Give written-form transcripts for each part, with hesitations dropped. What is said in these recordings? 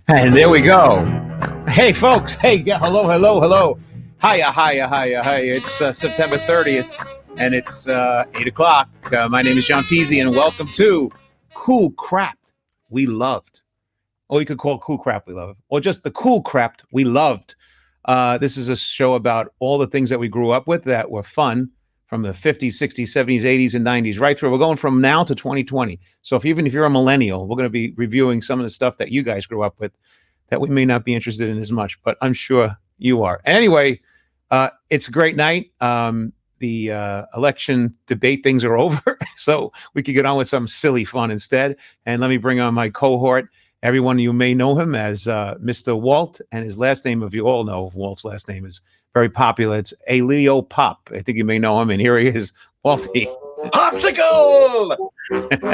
And there we go. Hey, folks. Hey, yeah, hello, hello, hello. Hiya, hiya, hiya, hiya. It's September 30th, and it's 8 o'clock. My name is John Peasy, and welcome to Cool Crap We Loved. Or you could call it Cool Crap We Loved, or just the Cool Crap We Loved. This is a show about all the things that we grew up with that were fun from the 50s, 60s, 70s, 80s, and 90s, right through. We're going from now to 2020. So even if you're a millennial, we're going to be reviewing some of the stuff that you guys grew up with that we may not be interested in as much, but I'm sure you are. Anyway, it's a great night. The election debate things are over, so we could get on with some silly fun instead. And let me bring on my cohort. Everyone, you may know him as Mr. Walt, and his last name, if you all know, Walt's last name is very popular. It's A Leo Pop. I think you may know him, and here he is, Walty. Popsicle!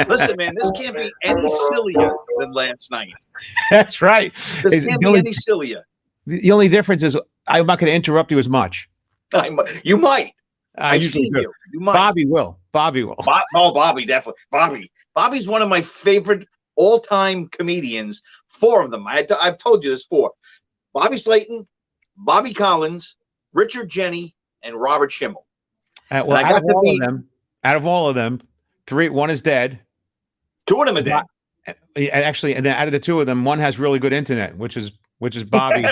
Listen, man, this can't be any sillier than last night. That's right. This can't be any sillier. The only difference is I'm not going to interrupt you as much. You might. I've seen you. You might. Bobby will. Bobby, definitely. Bobby's one of my favorite all-time comedians. Four of them. I've told you this before. Bobby Slayton, Bobby Collins, Richard Jeni, and Robert Schimmel. Well, out of all of them, one is dead. Two of them are dead. Actually, and then out of the two of them, one has really good internet, which is Bobby.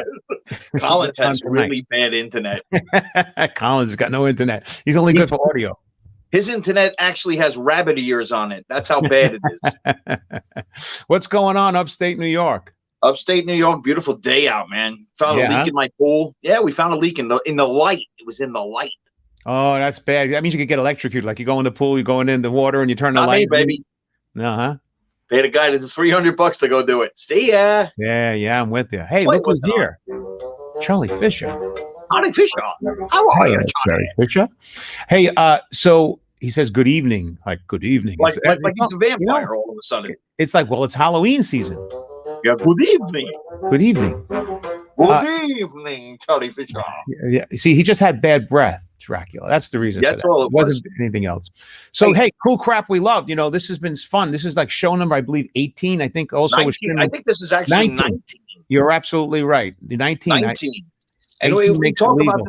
Collins has really bad internet. Collins has got no internet. He's only good for audio. His internet actually has rabbit ears on it. That's how bad it is. What's going on upstate New York? Upstate New York, beautiful day out, man. Found a leak in my pool. Yeah, we found a leak in the light. It was in the light. Oh, that's bad. That means you could get electrocuted. Like you go in the pool, you go in the water, and you turn the light. Not me, baby. Uh-huh. Paid a guy $300 to go do it. See ya. Yeah, I'm with you. Hey, look who's here. Charlie Fisher. Charlie Fisher. How are you, Charlie Fisher? Hey, so he says good evening. Like good evening. Like he's a vampire all of a sudden. It's like, well, it's Halloween season. Yeah, good evening. Good evening. Good evening, Charlie Fisher. Yeah. See, he just had bad breath, Dracula. That's the reason for that. All it wasn't anything else. So, hey, Cool Crap We Loved. You know, this has been fun. This is like show number, I believe, 18. I think also 19. I think this is actually 19. You're absolutely right. The 19. 19. And we talk about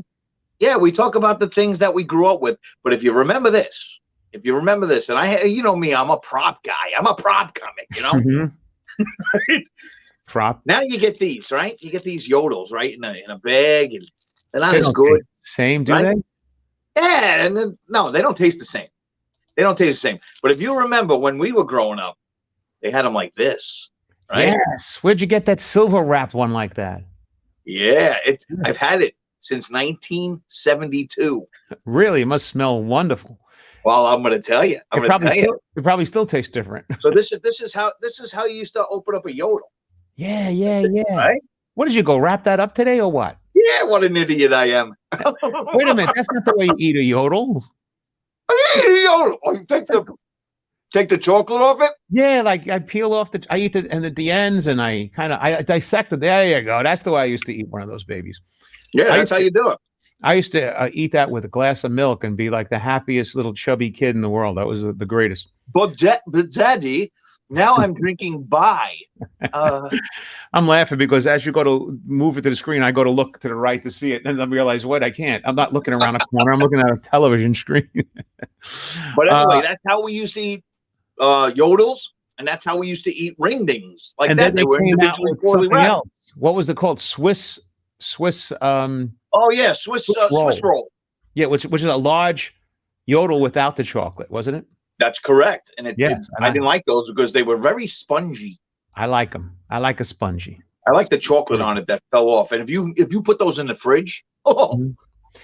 we talk about the things that we grew up with. But if you remember this, and you know me, I'm a prop guy. I'm a prop comic, you know. Mm-hmm. Prop. Now you get these, right? You get these yodels, right, in a bag, and they're not as good. Same, do they? Yeah, and then, no, they don't taste the same. They don't taste the same. But if you remember when we were growing up, they had them like this, right? Yes. Where'd you get that silver wrapped one like that? Yeah, I've had it since 1972. Really? It must smell wonderful. Well, I'm going to tell you. It probably still tastes different. So this is how you used to open up a yodel. Yeah. Right? What did you go wrap that up today or what? Yeah, what an idiot I am. Wait a minute, that's not the way you eat a yodel. I eat a yodel. Oh, take the chocolate off it? Yeah, like I peel off I eat it and at the ends and I dissect it. There you go. That's the way I used to eat one of those babies. Yeah, that's how you do it. I used to eat that with a glass of milk and be like the happiest little chubby kid in the world. That was the greatest. But Daddy, now I'm drinking by. I'm laughing because as you go to move it to the screen, I go to look to the right to see it, and then I realize, what, I can't. I'm not looking around a corner. I'm looking at a television screen. But anyway, that's how we used to eat yodels, and that's how we used to eat ring dings. Like and that, they were individually poorly wrapped. What was it called? Swiss. Oh yeah, Swiss roll. Yeah, which is a large yodel without the chocolate, wasn't it? That's correct. And I didn't like those because they were very spongy. I like them. I like a spongy. I like the chocolate on it that fell off. And if you put those in the fridge,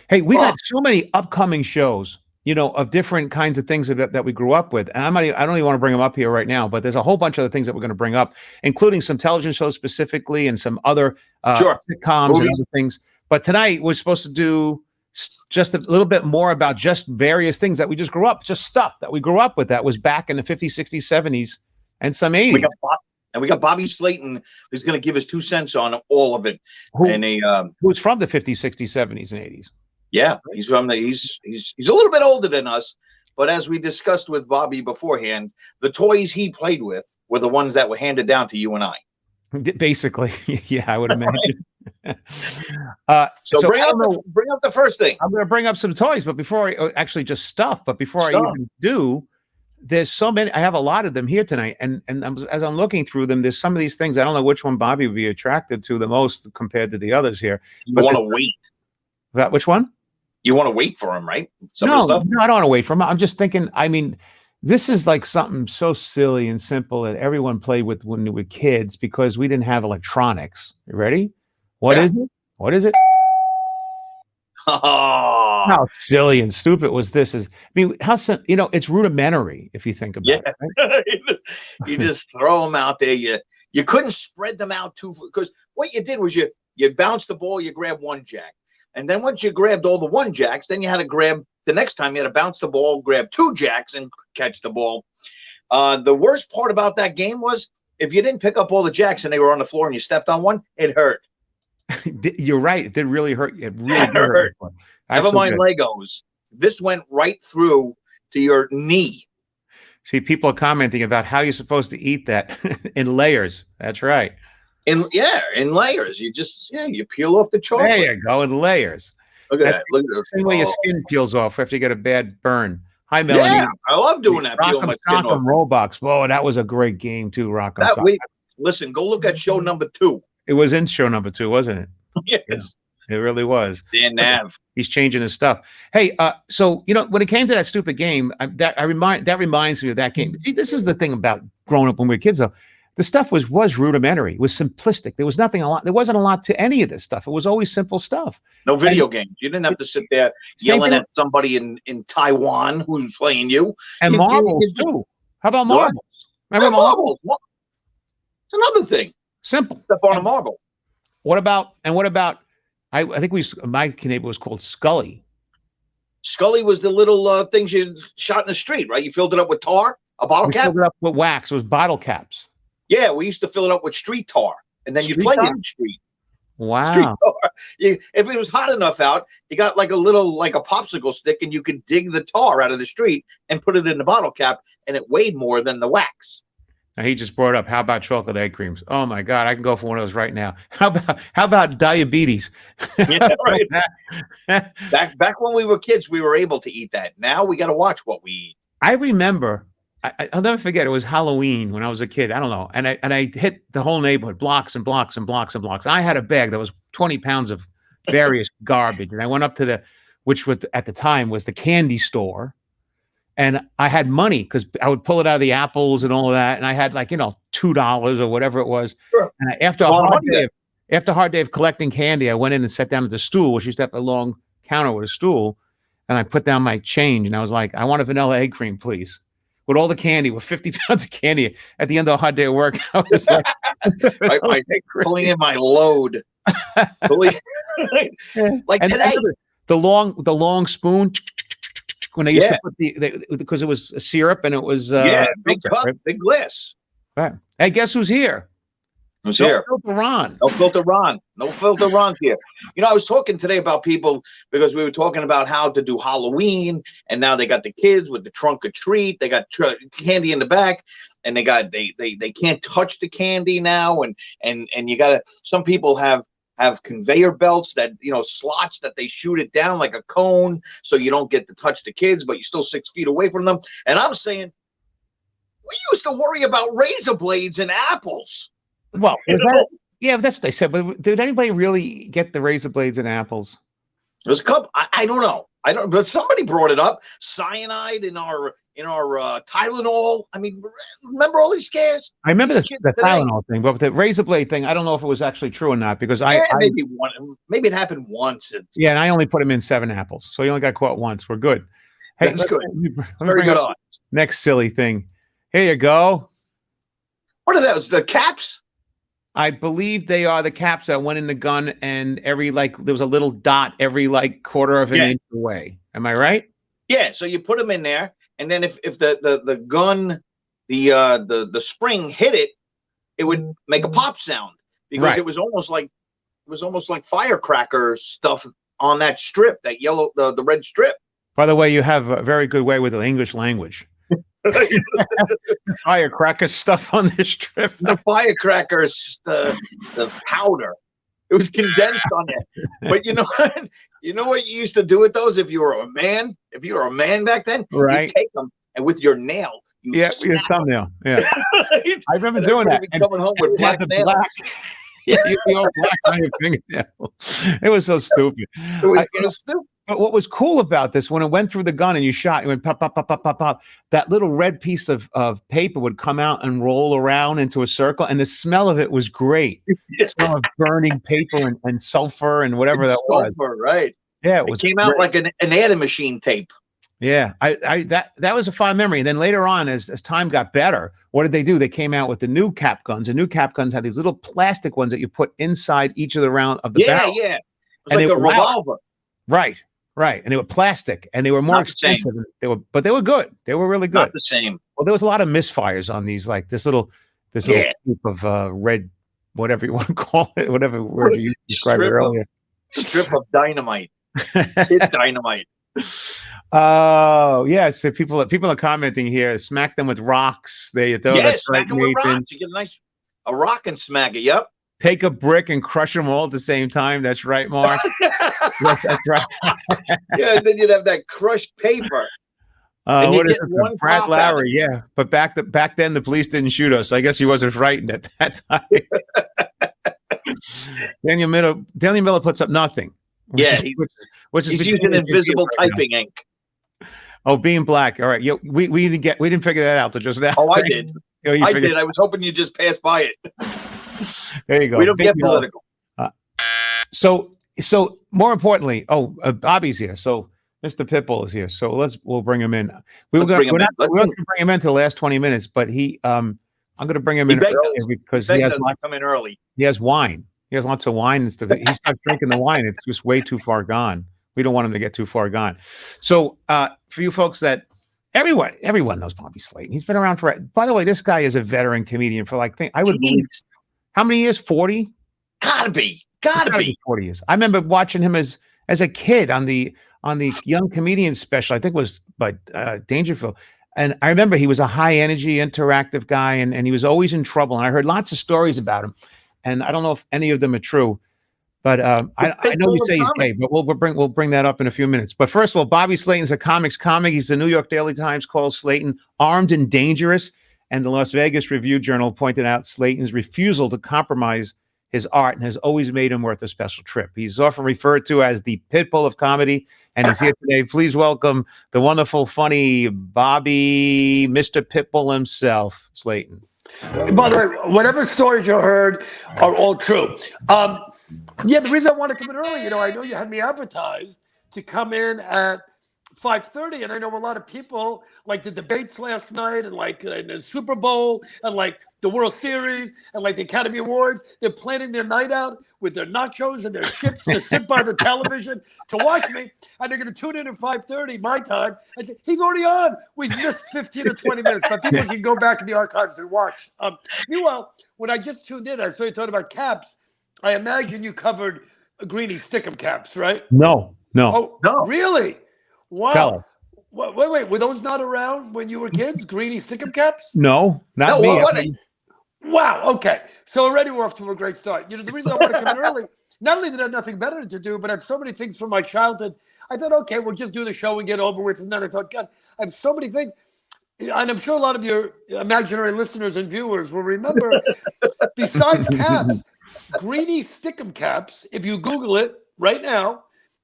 Hey, we got so many upcoming shows, you know, of different kinds of things that we grew up with. And I don't even want to bring them up here right now, but there's a whole bunch of other things that we're going to bring up, including some television shows specifically and some other sitcoms and other things. But tonight we're supposed to do just a little bit more about just various things that we just grew up, just stuff that we grew up with that was back in the 50s, 60s, 70s, and some 80s. We got Bobby Slayton, who's going to give us 2 cents on all of it. Who's from the 50s, 60s, 70s, and 80s. Yeah, he's a little bit older than us, but as we discussed with Bobby beforehand, the toys he played with were the ones that were handed down to you and I. Basically, yeah, I would imagine. So So I don't know. bring up the first thing. I'm going to bring up some toys, but before actually just stuff. But before I Stuff. even do, there's so many. I have a lot of them here tonight, and as I'm looking through them, there's some of these things I don't know which one Bobby would be attracted to the most compared to the others here. You But want to wait. about which one? You want to wait for him, right? Some of No, the stuff. no, I don't want to wait for him. I'm just thinking. I mean, this is like something so silly and simple that everyone played with when they were kids because we didn't have electronics. You ready? What Yeah. is it? What is it? Oh, How silly and stupid was this? Is I mean, it's rudimentary if you think about yeah. it. Right? You just throw them out there. You couldn't spread them out too, because what you did was you bounced the ball, you grabbed one jack, and then once you grabbed all the one jacks, then you had to grab the next time you had to bounce the ball, grab two jacks, and catch the ball. The worst part about that game was if you didn't pick up all the jacks and they were on the floor and you stepped on one, it hurt. You're right. It did really hurt. It really did hurt. Never mind did. Legos. This went right through to your knee. See, people are commenting about how you're supposed to eat that in layers. That's right. In layers. You peel off the chocolate. There you go, in layers. Look at that. Look at the same way your skin peels off after you get a bad burn. Hi, Melanie. Yeah, I love doing that. Rock'em Sock'em Roblox. Whoa, that was a great game too. Rock'em Sock'em. Listen, go look at show number 2. It was in show number 2, wasn't it? Yes. Yeah, it really was. Dan Nav. He's changing his stuff. Hey, so when it came to that stupid game, that reminds me of that game. See, this is the thing about growing up when we were kids, though. The stuff was rudimentary. It was simplistic. There was nothing a lot. There wasn't a lot to any of this stuff. It was always simple stuff. No video games. You didn't have to sit there yelling at somebody in Taiwan who's playing you. And marbles too. How about marbles? Remember marbles? It's another thing. Simple. Step on a marble. What about? I think my neighbor was called Scully. Scully was the little things you shot in the street, right? You filled it up with tar, a bottle cap. Filled it up with wax. It was bottle caps. Yeah, we used to fill it up with street tar, and then you play in the street. Wow. Street tar. If it was hot enough out, you got like a popsicle stick, and you could dig the tar out of the street and put it in the bottle cap, and it weighed more than the wax. Now he just brought up, how about chocolate egg creams? Oh my God, I can go for one of those right now. How about diabetes? Yeah, right. Back when we were kids, we were able to eat that. Now we got to watch what we eat. I remember, I'll never forget. It was Halloween when I was a kid. I don't know, and I hit the whole neighborhood, blocks and blocks and blocks and blocks. I had a bag that was 20 pounds of various garbage, and I went up to which at the time was the candy store. And I had money because I would pull it out of the apples and all of that. And I had $2 or whatever it was. Sure. And after a hard day of collecting candy, I went in and sat down at the stool, which used to have a long counter with a stool. And I put down my change and I was like, I want a vanilla egg cream, please. With all the candy, with 50 pounds of candy at the end of a hard day of work. I was like, pulling in my load. Like today. The long spoon. When they used to put because it was a syrup and it was big cup, right? Big glass. Right. Hey, guess who's here? Who's here? No filter Ron. No filter Ron. No filter Ron's here. I was talking today about people because we were talking about how to do Halloween, and now they got the kids with the trunk or treat. They got candy in the back, and they can't touch the candy now, and you gotta. Some people have conveyor belts that slots that they shoot it down like a cone so you don't get to touch the kids, but you're still 6 feet away from them. And I'm saying we used to worry about razor blades and apples. Well, that's what they said. But did anybody really get the razor blades and apples? There's a couple. I don't know. But somebody brought it up. Cyanide in our Tylenol. I mean, remember all these scares? I remember the Tylenol thing, but the razor blade thing, I don't know if it was actually true or not because maybe it happened once. And I only put him in 7 apples, so he only got caught once. We're good. Hey, that's good. Very good on. Next silly thing. Here you go. What are those? The caps? I believe they are the caps that went in the gun, and there was a little dot every quarter of an inch away. Am I right? Yeah. So you put them in there, and then if the gun, the spring hit it, it would make a pop sound because it was almost like firecracker stuff on that strip, that yellow, the red strip. By the way, you have a very good way with the English language. Firecracker stuff on this trip. The firecrackers, the powder. It was condensed on it. But you know what? You know what you used to do with those if you were a man? If you were a man back then, Right. you take them and with your nail, you Yeah, your thumbnail. Yeah. I remember doing that. And coming home with you had black the nails. black. Yeah, you the old black on your fingernail. It was so stupid. It was so stupid. But what was cool about this, when it went through the gun and you shot, it went pop, pop, pop, pop, pop, pop. That little red piece of paper would come out and roll around into a circle, and the smell of it was great. The smell of burning paper and sulfur and whatever that was. Right? Yeah, it came out like an adding machine tape. Yeah, that was a fond memory. And then later on, as time got better, what did they do? They came out with the new cap guns. The new cap guns had these little plastic ones that you put inside each of the round of the barrel. Yeah. It was like a revolver. Right. And they were plastic, and they were more expensive. But they were good. They were really good. Not the same. Well, there was a lot of misfires on these, like this little scoop of red, whatever you want to call it, whatever word you described it earlier. Strip of dynamite. It's dynamite. Oh yes, so people are commenting here. Smack them with rocks. Smack them with rocks. You get a rock and smack it. Yep. Take a brick and crush them all at the same time. That's right, Mark. Yes, that's right. Yeah, and then you'd have that crushed paper. What is it? Brad Lowry, yeah. But back then, the police didn't shoot us. I guess he wasn't frightened at that time. Daniel Miller puts up nothing. He's using invisible typing ink. Oh, being black. All right. We didn't figure that out till just now. Oh, I did. I did. I was hoping you just passed by it. There you go. We don't get political. So more importantly, Bobby's here. So Mr. Pitbull is here. So we'll bring him in. We're not going to bring him in to the last 20 minutes, but I'm going to bring him in earlier because he has come in early. He has wine. He has lots of wine and stuff. He starts drinking the wine. It's just way too far gone. We don't want him to get too far gone. So for you folks that everyone knows Bobby Slayton. He's been around for. By the way, this guy is a veteran comedian for I would believe. How many years? 40? Gotta be 40 years. I remember watching him as a kid on the Young Comedian special. I think it was by Dangerfield. And I remember he was a high energy, interactive guy, and he was always in trouble. And I heard lots of stories about him. And I don't know if any of them are true. But I know you say he's gay, but we'll bring that up in a few minutes. But first of all, Bobby Slayton's a comic. He's the New York Daily Times calls Slayton armed and dangerous. And the Las Vegas Review-Journal pointed out Slayton's refusal to compromise his art and has always made him worth a special trip. He's often referred to as the Pitbull of comedy, and he's here today. Please welcome the wonderful, funny Bobby, Mr. Pitbull himself, Slayton. By the way, whatever stories you heard are all true. The reason I want to come in early, I know you had me advertised to come in at 5:30, and I know a lot of people like the debates last night and like the Super Bowl and like the World Series and like the Academy Awards. They're planning their night out with their nachos and their chips to sit by the television to watch me, and they're going to tune in at 5:30 my time. I said, he's already on. We've missed 15 or 20 minutes, but people can go back in the archives and watch. Meanwhile, when I just tuned in, I saw you talking about caps. I imagine you covered Greenie Stickum caps, right? No. Oh, no. Really? Wow. Tell her. Wait. Were those not around when you were kids? Greenie Stickum caps? No, not me. Wow. Okay. So already we're off to a great start. The reason I want to come in early, not only did I have nothing better to do, but I have so many things from my childhood. I thought, okay, we'll just do the show and get over with. And then I thought, God, I have so many things. And I'm sure a lot of your imaginary listeners and viewers will remember, besides caps, Greenie Stickum caps, if you Google it right now,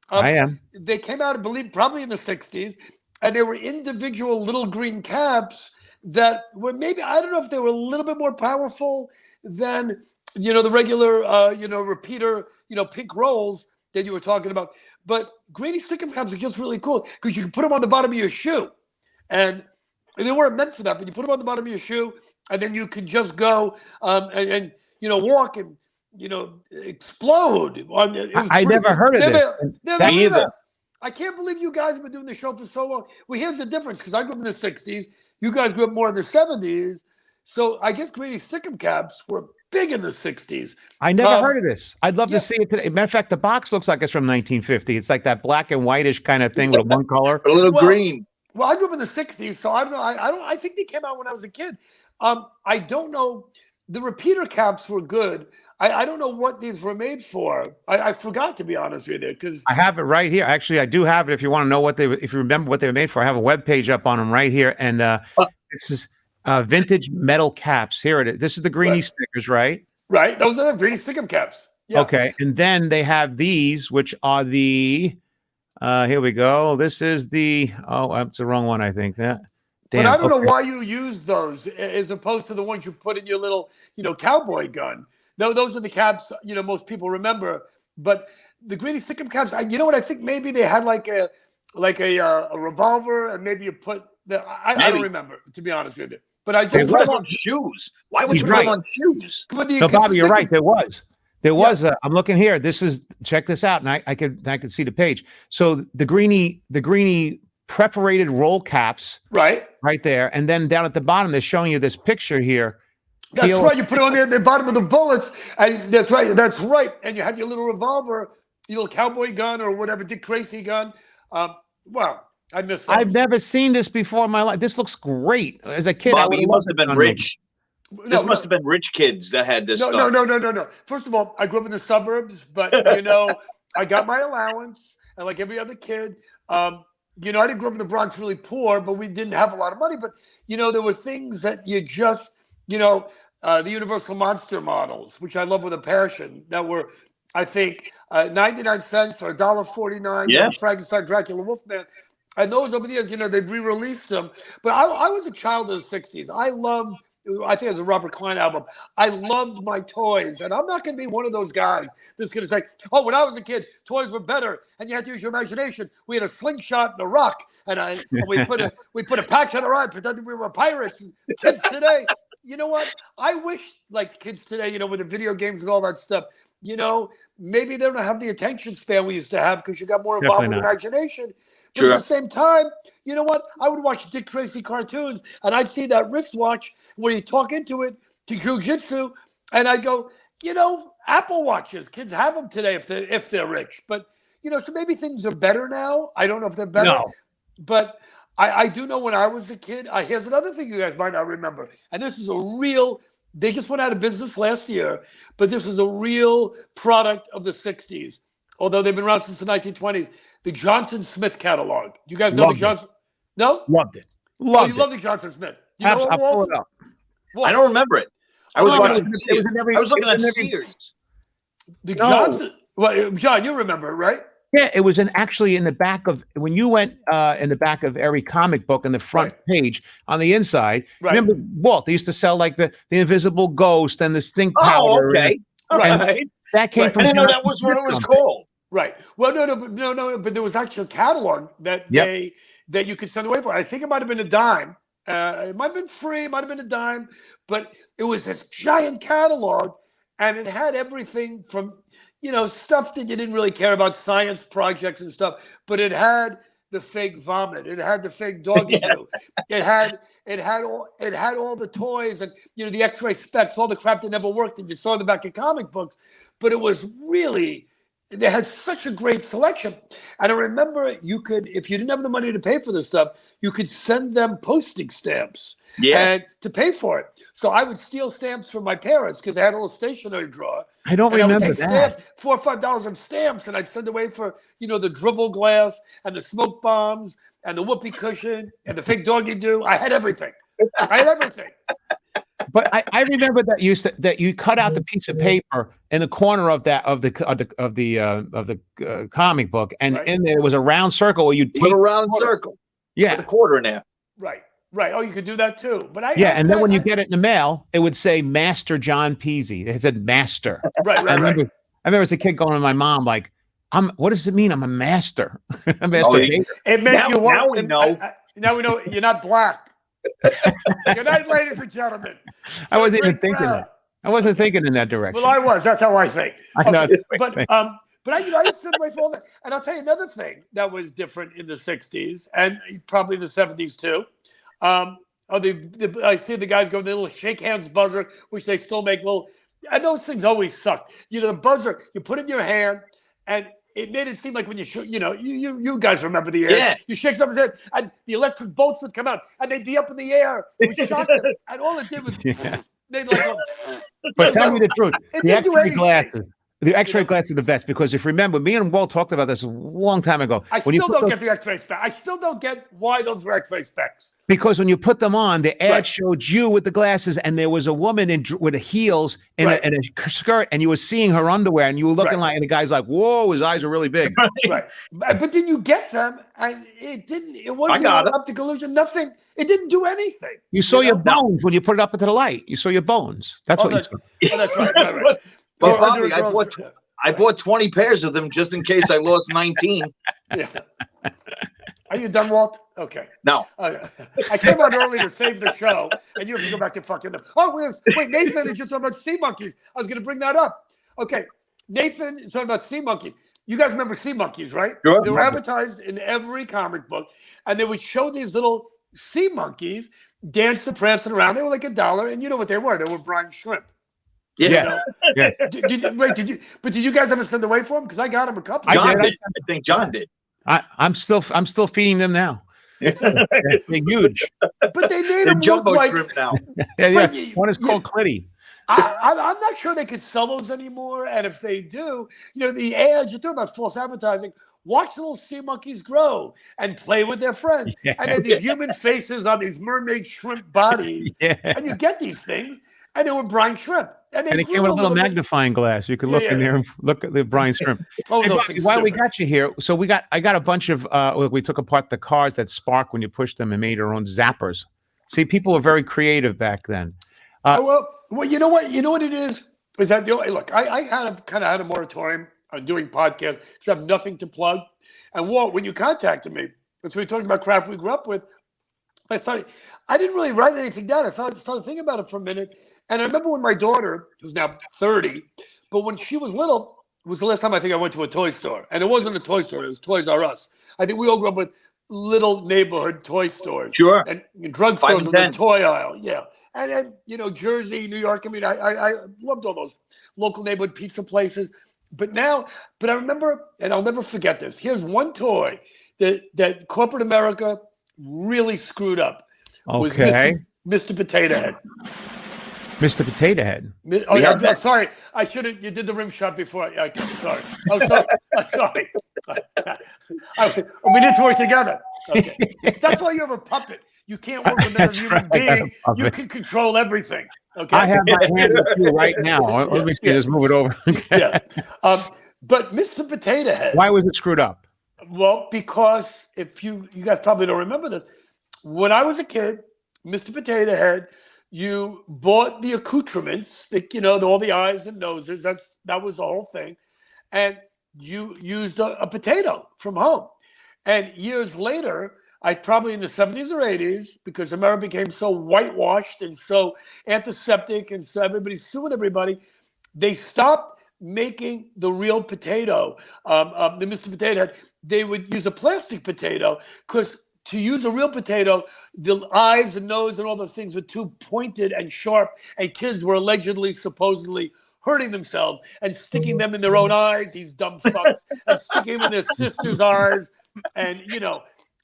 I am. They came out, I believe, probably in the 60s, and they were individual little green caps that were maybe, I don't know if they were a little bit more powerful than, the regular, repeater, pink rolls that you were talking about. But Greenie Stickum caps are just really cool because you can put them on the bottom of your shoe. And they weren't meant for that, but you put them on the bottom of your shoe, and then you could just go and walk and, explode. I never heard of this. Never either. I can't believe you guys have been doing the show for so long. Well, here's the difference, because I grew up in the 60s. You guys grew up more in the 70s. So I guess Greenie Stickum caps were big in the 60s. I never heard of this. I'd love to see it today. Matter of fact, the box looks like it's from 1950. It's like that black and whitish kind of thing with one color. A little green. Well, I grew up in the '60s, so I don't know. I don't. I think they came out when I was a kid. I don't know. The repeater caps were good. I don't know what these were made for. I forgot, to be honest with you, because I have it right here. Actually, I do have it. If you want to know if you remember what they were made for, I have a web page up on them right here. And this is vintage metal caps. Here it is. This is the greenie stickers, right? right, those are the greenie stick-up caps. Yeah. Okay. And then they have these, which are the. Here we go. This is the. Oh, that's the wrong one. I think that. Damn. But I don't know okay. why you use those as opposed to the ones you put in your little, cowboy gun. Those are the caps, most people remember. But the greenie stick-up caps, you know what? I think maybe they had like a revolver, and maybe you put the. I don't remember, to be honest with you. But I just put them on shoes. Why would you put them on shoes? No, Bobby, you're right. There was. I'm looking here. Check this out, and I could see the page. So the greenie perforated roll caps, right there, and then down at the bottom, they're showing you this picture here. That's right. You put it on the bottom of the bullets, and that's right. And you have your little revolver, your little cowboy gun or whatever, Dick Tracy gun. Well, I missed that. I've never seen this before in my life. This looks great. As a kid, Bobby, you must have been rich. This must have been rich kids that had this stuff. No. First of all, I grew up in the suburbs, but I got my allowance, and like every other kid, I didn't grow up in the Bronx really poor, but we didn't have a lot of money. But there were things that you just, the Universal Monster models, which I love with a passion, that were, I think, 99 cents or $1.49. Yeah. Frankenstein, Dracula, Wolfman. And those over the years, they've re-released them. But I was a child of the 60s. I think it was a Robert Klein album. I loved my toys. And I'm not going to be one of those guys that's going to say, oh, when I was a kid, toys were better. And you had to use your imagination. We had a slingshot and a rock. And we put a patch on our eye, pretending we were pirates. And kids today, you know what? I wish, like kids today, with the video games and all that stuff, maybe they don't have the attention span we used to have because you got more involved with imagination. But at the same time, you know what? I would watch Dick Tracy cartoons, and I'd see that wristwatch where you talk into it to jujitsu, and I'd go, Apple Watches, kids have them today if they're rich. But so maybe things are better now. I don't know if they're better, but I do know when I was a kid. Here's another thing you guys might not remember, and this is a real. They just went out of business last year, but this was a real product of the '60s. Although they've been around since the 1920s. The Johnson Smith catalog. Do you guys know the Johnson? No? Loved it. You love the Johnson Smith. You know what, Walt? I don't remember it. I was watching. I was looking at Sears. The Johnson. Well, John, you remember it, right? Yeah, it was actually in the back of when you went in the back of every comic book in the front page on the inside. Right. Remember Walt? They used to sell like the Invisible Ghost and the Stink Powder. Oh, okay. Right. That came from. I didn't know that was what it was called. Right. Well, no. But there was actually a catalog that that you could send away for. I think it might have been a dime. It might have been free. It might have been a dime. But it was this giant catalog, and it had everything from stuff that you didn't really care about, science projects and stuff. But it had the fake vomit. It had the fake doggy do. It had all the toys and the X-ray specs, all the crap that never worked that you saw in the back of comic books. But it was really. They had such a great selection. And I remember you could, if you didn't have the money to pay for this stuff, you could send them postage stamps and to pay for it. So I would steal stamps from my parents because they had a little stationery drawer. I don't remember that. $4 or $5 of stamps, and I'd send away for, the dribble glass and the smoke bombs and the whoopee cushion and the fake doggy do. I had everything. But I remember that you cut out the piece of paper in the corner of the comic book, and in there was a round circle where you'd take a round circle. Yeah, with a quarter in there. Right. Oh, you could do that too. But and then when you get it in the mail, it would say Master John Peasy. It said Master. Right. I remember as a kid going to my mom like, what does it mean? I'm a master. A master. It meant you now we know. Now we know you're not black. Good night, ladies and gentlemen. I wasn't even thinking that. I wasn't thinking in that direction. Well, I was. That's how I think. I know. But I used to sit away for all that. And I'll tell you another thing that was different in the '60s and probably the '70s too. I see the guys go with the little shake hands buzzer, which they still make little. And those things always suck. The buzzer you put in your hand, and it made it seem like when you shoot, you guys remember the air. Yeah. You shake someone's head, and the electric bolts would come out, and they'd be up in the air. It would shock them, and all it did was they'd like. But tell me the truth. It The didn't do X-ray anything. glasses. The X-ray glasses are the best because if you remember, me and Walt talked about this a long time ago. I still don't get the X-ray specs. I still don't get why those were X-ray specs. Because when you put them on, the ad Right. showed you with the glasses, and there was a woman with heels and, Right. and a skirt, and you were seeing her underwear, and you were looking Right. like, and the guy's like, "Whoa, his eyes are really big." Right. But then you get them, and it didn't. It wasn't got an it. optical illusion. Nothing. It didn't do anything. You saw know? your bones when you put it up into the light. You saw your bones. That's Oh, what that's, you saw. oh, that's right. Right. But Or under Bobby, a girl's- I bought 20 pairs of them just in case I lost 19. Yeah. Are you done, Walt? Okay. No. I came on early to save the show, and you have to go back to fucking. Oh, wait, Nathan is just talking about sea monkeys. I was going to bring that up. Okay, Nathan is talking about sea monkeys. You guys remember sea monkeys, right? Sure. They were advertised in every comic book, and they would show these little sea monkeys dancing, prancing around. They were like $1, and you know what they were? They were brine shrimp. Yeah. You know? Yeah. Did you guys ever send away for them? Because I got them a couple. I John did. did. I think John did. I'm still feeding them now. They're huge. But they made They're them look jumbo like. shrimp now. Yeah. But you- One is called Clitty. I'm not sure they could sell those anymore. And if they do, the ads, you're talking about false advertising. Watch the little sea monkeys grow and play with their friends. Yeah. And then these human faces on these mermaid shrimp bodies. Yeah. And you get these things, and they were brine shrimp. And And it came with a little magnifying glass. You could look in there and look at the brine shrimp. Oh, Hey, those Bobby, things while we stupid. got you here, so I got a bunch of we took apart the cars that spark when you push them and made our own zappers. See, people were very creative back then. Well, you know what? You know what it is that look. I kind of had a moratorium on doing podcasts because I have nothing to plug. And Walt, when you contacted me, as we were talking about crap we grew up with, I didn't really write anything down. I started thinking about it for a minute. And I remember when my daughter, who's now 30, but when she was little, it was the last time I think I went to a toy store. And it wasn't a toy store, it was Toys R Us. I think we all grew up with little neighborhood toy stores. Sure. And drugstores 5 and with a 10. toy aisle. Yeah. And then, Jersey, New York. I mean, I loved all those local neighborhood pizza places. But I remember, and I'll never forget this. Here's one toy that corporate America really screwed up. Was Okay. Mr. Potato Head. Mr. Potato Head. Oh, yeah, had I'm sorry. I should have. You did the rim shot before. Sorry. I'm sorry. I'm sorry. We need to work together. Okay. That's why you have a puppet. You can't work with another That's human right, I got a being. You puppet. can control everything. Okay. I have my hand with you right now. Let me see. Yeah. Just move it over. Yeah. But Mr. Potato Head. Why was it screwed up? Well, because if you guys probably don't remember this, when I was a kid, Mr. Potato Head, you bought the accoutrements, all the eyes and noses. That was the whole thing, and you used a potato from home. And years later, probably in the 70s or 80s, because America became so whitewashed and so antiseptic, and so everybody's suing everybody, they stopped making the real potato, the Mr. Potato Head. They would use a plastic potato because to use a real potato, the eyes and nose and all those things were too pointed and sharp, and kids were supposedly hurting themselves and sticking them in their own eyes, these dumb fucks, and sticking them in their sister's eyes. And,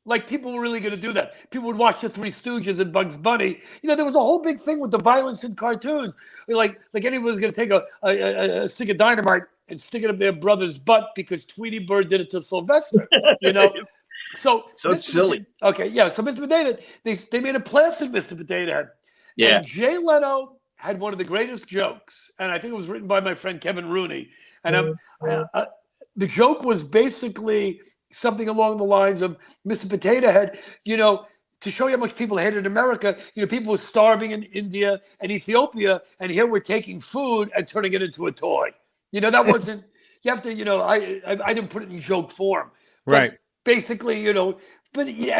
like people were really going to do that. People would watch the Three Stooges and Bugs Bunny. There was a whole big thing with the violence in cartoons. Like anyone was going to take a stick of dynamite and stick it up their brother's butt because Tweety Bird did it to Sylvester, So it's silly. Okay, yeah. So Mr. Potato Head, they made a plastic Mr. Potato Head. Yeah. And Jay Leno had one of the greatest jokes, and I think it was written by my friend Kevin Rooney. And the joke was basically something along the lines of Mr. Potato Head, to show you how much people hated America. People were starving in India and Ethiopia, and here we're taking food and turning it into a toy. That wasn't. You have to. I didn't put it in joke form. But Right. basically, and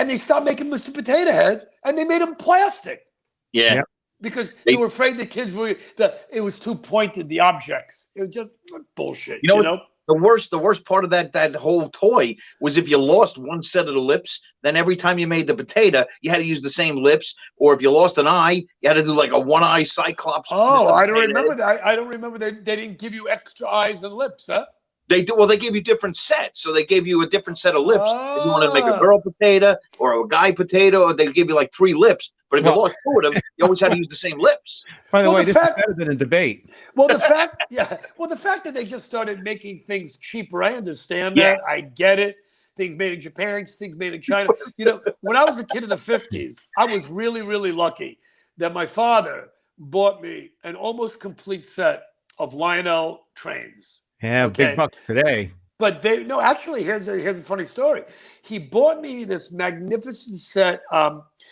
they stopped making Mr. Potato Head, and they made him plastic. Yeah. Yep. Because they were afraid the kids it was too pointed, the objects. It was just bullshit, you know? The worst part of that whole toy was if you lost one set of the lips, then every time you made the potato, you had to use the same lips. Or if you lost an eye, you had to do like a one-eye Cyclops. Oh, Mr. I don't Potato remember Head. that. I don't remember they didn't give you extra eyes and lips, huh? They do. Well, they gave you different sets, so they gave you a different set of lips. If you wanted to make a Ah. girl potato or a guy potato, or they gave you like 3 lips. But if you Well- lost 2 of them, you always had to use the same lips. By the Well, way, the this fact- is better than a debate. Well, the fact that they just started making things cheaper, I understand Yeah. that. I get it. Things made in Japan, things made in China. You know, when I was a kid in the 50s, I was really, really lucky that my father bought me an almost complete set of Lionel trains. Yeah, Okay. big bucks today. But actually, here's a funny story. He bought me this magnificent set.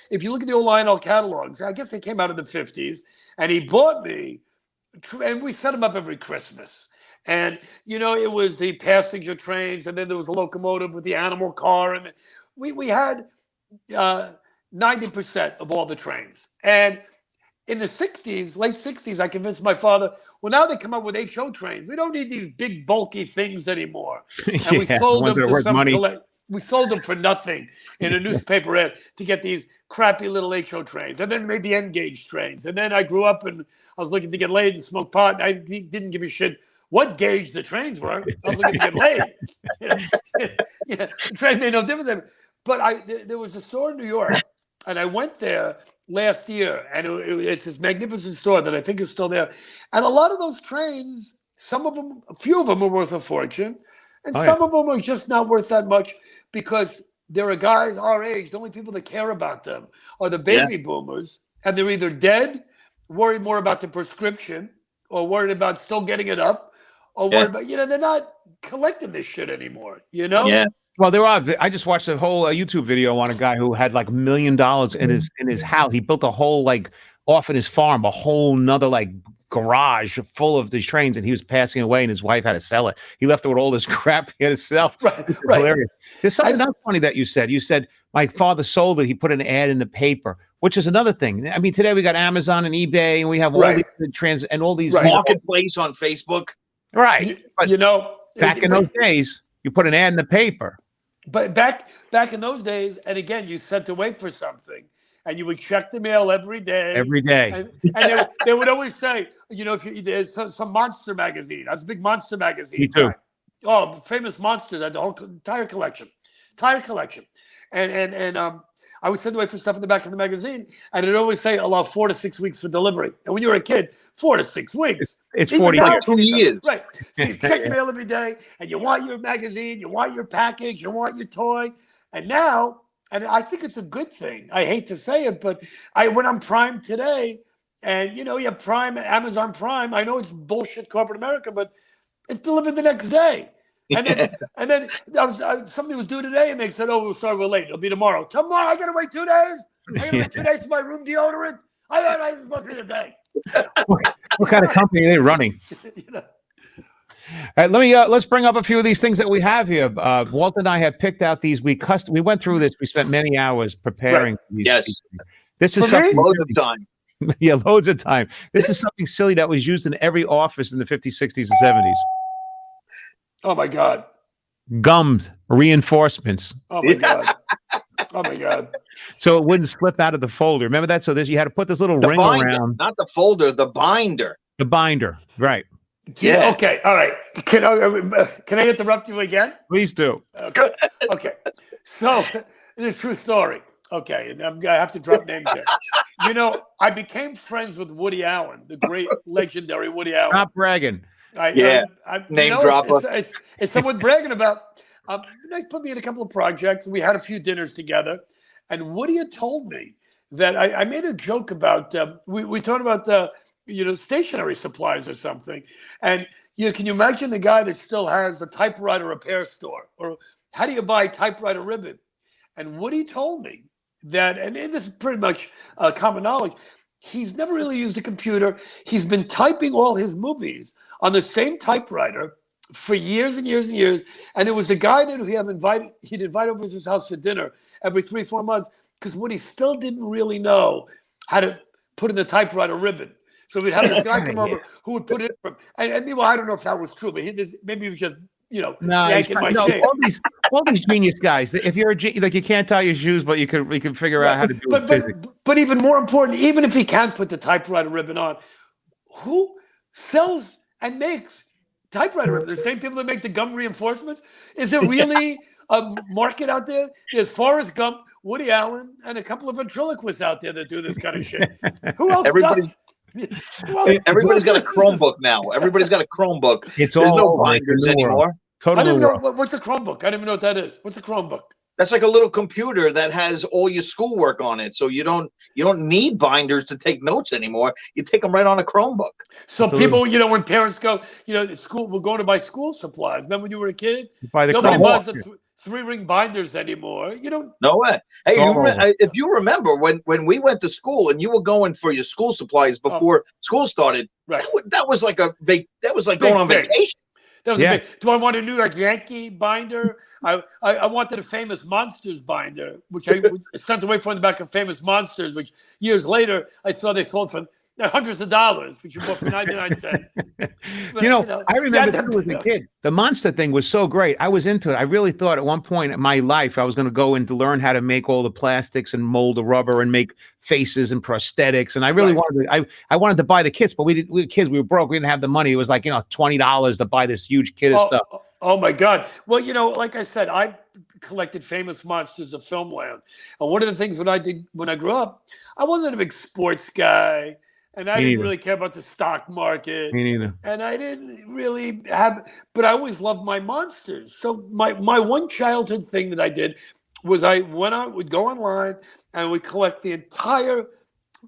If you look at the old Lionel catalogs, I guess they came out in the 50s, and he bought me, and we set them up every Christmas. And, you know, it was the passenger trains, and then there was a locomotive with the animal car. And we had 90% of all the trains. And in the 60s, late 60s, I convinced my father, well, now they come up with HO trains. We don't need these big, bulky things anymore. And we Yeah, sold the ones them that are to worth some money. we sold them for nothing in a newspaper ad to get these crappy little HO trains. And then made the N gauge trains. And then I grew up and I was looking to get laid and smoke pot. And I didn't give a shit what gauge the trains were. I was looking to get laid. You know, yeah, the train made no difference. But there was a store in New York, and I went there last year, and it's this magnificent store that I think is still there. And a lot of those trains, a few of them are worth a fortune, and some of them are just not worth that much because there are guys our age, the only people that care about them are the baby boomers, and they're either dead, worried more about the prescription, or worried about still getting it up, or worried about, they're not collecting this shit anymore, Yeah. Well, there are. I just watched a whole YouTube video on a guy who had like $1 million in his house. He built a whole off in his farm, a whole nother garage full of these trains, and he was passing away, and his wife had to sell it. He left it with all this crap he had to sell. Right. Hilarious. There's something else funny that you said. You said my father sold it. He put an ad in the paper, which is another thing. I mean, today we got Amazon and eBay, and we have all these and all these Marketplace on Facebook. Right. But back in those days, you put an ad in the paper. But back in those days, and again, you sent to wait for something, and you would check the mail every day. Every day. And they would always say, if there's some Monster magazine. I was a big Monster magazine. Me too. Guy. Oh, famous Monsters, the whole entire collection. And I would send away for stuff in the back of the magazine, and it'd always say allow 4 to 6 weeks for delivery. And when you were a kid, 4 to 6 weeks. It's 40 years. 2 years. Right. So you check the mail every day, and you want your magazine, you want your package, you want your toy. And now, and I think it's a good thing. I hate to say it, but when I'm Prime today, and you have Prime, Amazon Prime, I know it's bullshit corporate America, but it's delivered the next day. And then somebody was due today, and they said, "Oh, sorry, we're late. It'll be tomorrow." Tomorrow, I gotta wait 2 days. I gotta wait 2 days for my room deodorant. I thought I was supposed to be a day. What kind of company are they running? Let's bring up a few of these things that we have here. Walt and I have picked out these. We went through this. We spent many hours preparing these. Yes. This is For something. Loads of time. Yeah, loads of time. This is something silly that was used in every office in the 50s, 60s, and 70s. Oh my God. Gummed reinforcements. Oh my God. Oh my God. So it wouldn't slip out of the folder. Remember that? So you had to put this little ring binder, around. not the folder, the binder. The binder. Right. Yeah. Okay. All right. Can I interrupt you again? Please do. Okay. So it's a true story. Okay, and I have to drop names here. I became friends with Woody Allen, the great legendary Woody Allen. Stop bragging. Name dropper. It's someone bragging about. They put me in a couple of projects. We had a few dinners together, and Woody had told me that I made a joke about we talked about stationery supplies or something, and can you imagine the guy that still has the typewriter repair store, or how do you buy typewriter ribbon? And Woody told me that, and this is pretty much common knowledge, he's never really used a computer. He's been typing all his movies on the same typewriter for years and years and years. And there was a guy that he'd invite over to his house for dinner every 3-4 months, because Woody still didn't really know how to put in the typewriter ribbon. So we'd have this guy come over who would put it in. And I don't know if that was true, but maybe he was just, yanking my chain. All these genius guys. If you're you can't tie your shoes, but you can figure out how to do it. But even more important, even if he can't put the typewriter ribbon on, who sells and makes typewriter. The same people that make the gum reinforcements. Is there really a market out there? There's Forrest Gump, Woody Allen, and a couple of ventriloquists out there that do this kind of shit. Who else does? Everybody's got a Chromebook now. Everybody's got a Chromebook. It's There's all no over binders the new world. anymore. Total I don't new even know world. what's a Chromebook. I don't even know what that is. What's a Chromebook? That's like a little computer that has all your schoolwork on it. So you don't need binders to take notes anymore. You take them right on a Chromebook. So It's a people, when parents go, we're going to buy school supplies. Remember when you were a kid? You buy the Nobody Chromebook. buys the three-ring binders anymore. You don't. No way. Hey, It's all over. if you remember when we went to school and you were going for your school supplies before school started, Right. that was like going on thing. vacation. That was Yeah. a big. Do I want a New York Yankee binder? I wanted a Famous Monsters binder, which I sent away from the back of Famous Monsters, which years later I saw they sold for hundreds of dollars, which you bought for 99 cents. But, I remember too, as a kid, the monster thing was so great. I was into it. I really thought at one point in my life I was going to go and to learn how to make all the plastics and mold the rubber and make faces and prosthetics. And I really wanted to. I wanted to buy the kits, but we were kids. We were broke. We didn't have the money. It was like $20 to buy this huge kit of stuff. Oh my God! Well, like I said, I collected Famous Monsters of Filmland, and one of the things when I grew up, I wasn't a big sports guy. And I didn't really care about the stock market. Me neither. And I didn't really but I always loved my monsters. So my one childhood thing that I did was I would go online and would collect the entire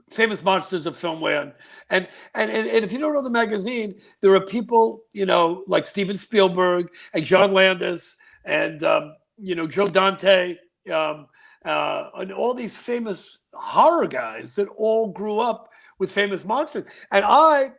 Famous Monsters of Filmland. And if you don't know the magazine, there are people, like Steven Spielberg and John Landis and, Joe Dante and all these famous horror guys that all grew up with Famous Monsters. And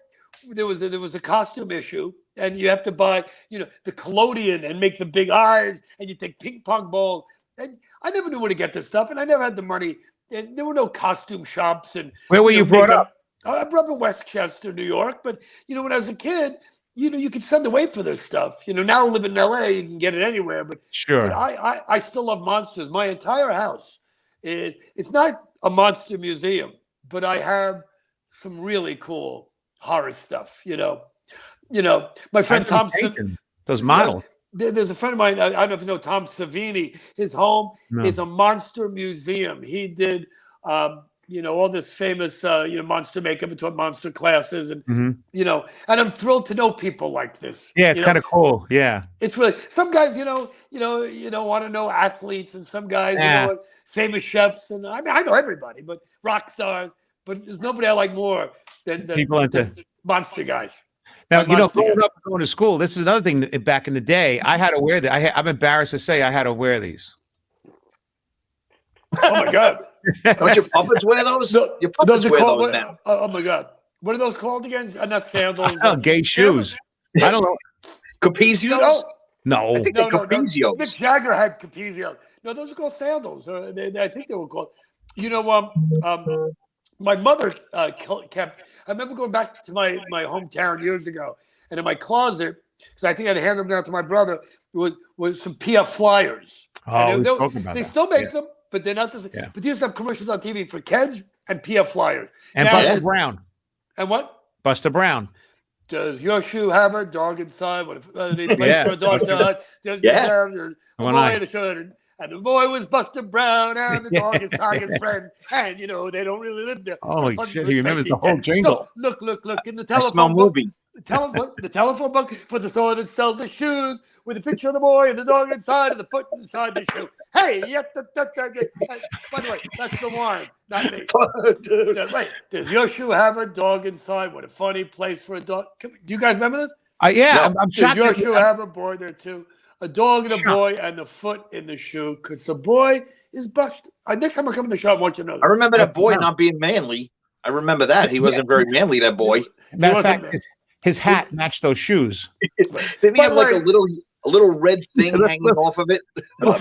there was a costume issue, and you have to buy, the collodion and make the big eyes, and you take ping pong balls. And I never knew where to get this stuff, and I never had the money. And there were no costume shops. And Where were you brought up? I brought up in Westchester, New York. But when I was a kid, you could send away for this stuff. Now I live in LA, you can get it anywhere. But Sure. But I still love monsters. My entire house it's not a monster museum, but I have some really cool horror stuff, my friend Tom, those models. There's a friend of mine. I don't know if you know Tom Savini. His home is a monster museum. He did, all this famous, monster makeup and taught monster classes, and and I'm thrilled to know people like this. Yeah, it's kind of cool. Yeah, it's really some guys, want to know athletes, and some guys, famous chefs, and I mean I know everybody, but rock stars. But there's nobody I like more than people than monster guys. Now, growing up and going to school, this is another thing back in the day. I had to wear that. I'm embarrassed to say I had to wear these. Oh my God! Don't your puppets wear those? No, your puppets those are wear called. those now. Oh my God! What are those called again? Not sandals. Gay shoes. I don't know. Capezios? No. I think they're Capezios. Mick Jagger had Capezios. No, those are called sandals. I think they were called. My mother kept. I remember going back to my hometown years ago, and in my closet, because I think I'd hand them down to my brother, was some PF flyers. Oh, they still make them, but they're not. But they used to have commercials on TV for Keds and PF flyers. And Buster Brown. And what? Buster Brown. Does your shoe have a dog inside? What if they played for a dog to hunt? And the boy was Buster Brown, and the dog is Tiger's friend. And, they don't really live there. Holy shit, he remembers the whole jingle. So, look, in the telephone book. The telephone book for the store that sells the shoes with a picture of the boy and the dog inside and the foot inside the shoe. Hey, by the way, that's the wine, not me. Right. Does your shoe have a dog inside? What a funny place for a dog. Do you guys remember this? I'm Does shocked. your shoe have a boy there too? A dog and a boy and the foot in the shoe, because the boy is busted. Next time I come in the shop, I want you to know that. I remember that boy not being manly. I remember that. He wasn't very manly, that boy. Matter of fact, his hat matched those shoes. Didn't he have like a little red thing hanging off of it?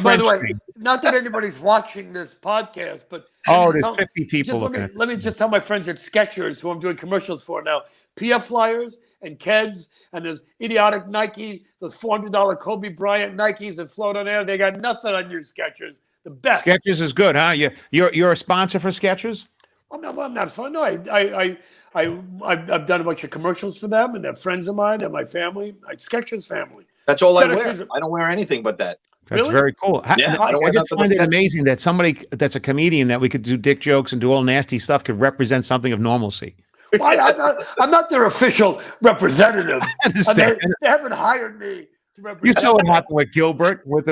By the way, not that anybody's watching this podcast, but there's 50 people looking at it. Let me just tell my friends at Skechers, who I'm doing commercials for now, PF flyers and Keds, and there's idiotic Nike, those $400 Kobe Bryant Nikes that float on air. They got nothing on your Skechers. The best. Skechers is good, huh? You're a sponsor for Skechers? I'm not a sponsor. No, I've done a bunch of commercials for them, and they're friends of mine. They're my family. I Skechers family. That's all I Better wear. shoes- I don't wear anything but that. That's Really? very cool. Yeah, I I don't wear just nothing find but it that. amazing that somebody that's a comedian that we could do dick jokes and do all nasty stuff could represent something of normalcy. Well, I'm not their official representative. I understand. They haven't hired me to You represent. saw what them. happened with Gilbert with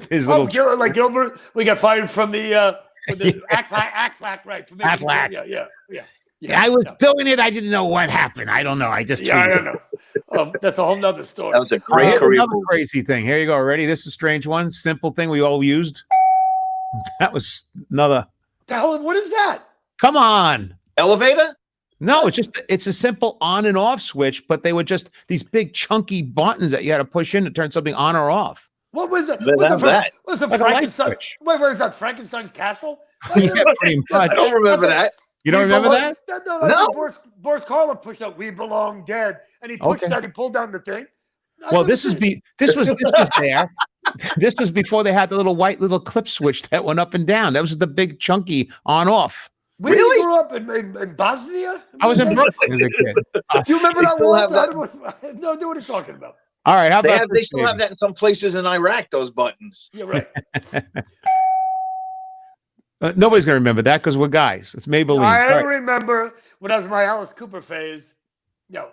his Oh, little like Gilbert, we got fired from the Aflac, right? From making- Aflac. Yeah. I was doing it. I didn't know what happened. I don't know. I just Yeah, I tweeted. don't know. That's a whole nother story. That was a great Here's career. another crazy thing. Here you go. Ready? This is a strange one. Simple thing we all used. That was another. The hell, what is that? Come on. Elevator? No, it's a simple on and off switch, but they were just these big chunky buttons that you had to push in to turn something on or off. What was it? They have that. Was it Like a light Frankenstein? switch. Wait, was that Frankenstein's castle? Yeah, pretty much. I don't remember that. You don't remember that? No, that's what Boris Karloff pushed out. We belong dead, and he pushed Okay. that. He pulled down the thing. Well, this was there. This was before they had the little white little clip switch that went up and down. That was the big chunky on off. We Really? grew up in Bosnia. I was in Brooklyn as a kid. Do you remember They that, still Walt? have that. I have no idea what he's talking about. All right, how about They this, still have baby? that in some places in Iraq, those buttons. You're right. Nobody's gonna remember that because we're guys. It's Maybelline. I All right. remember when I was in my Alice Cooper phase. No,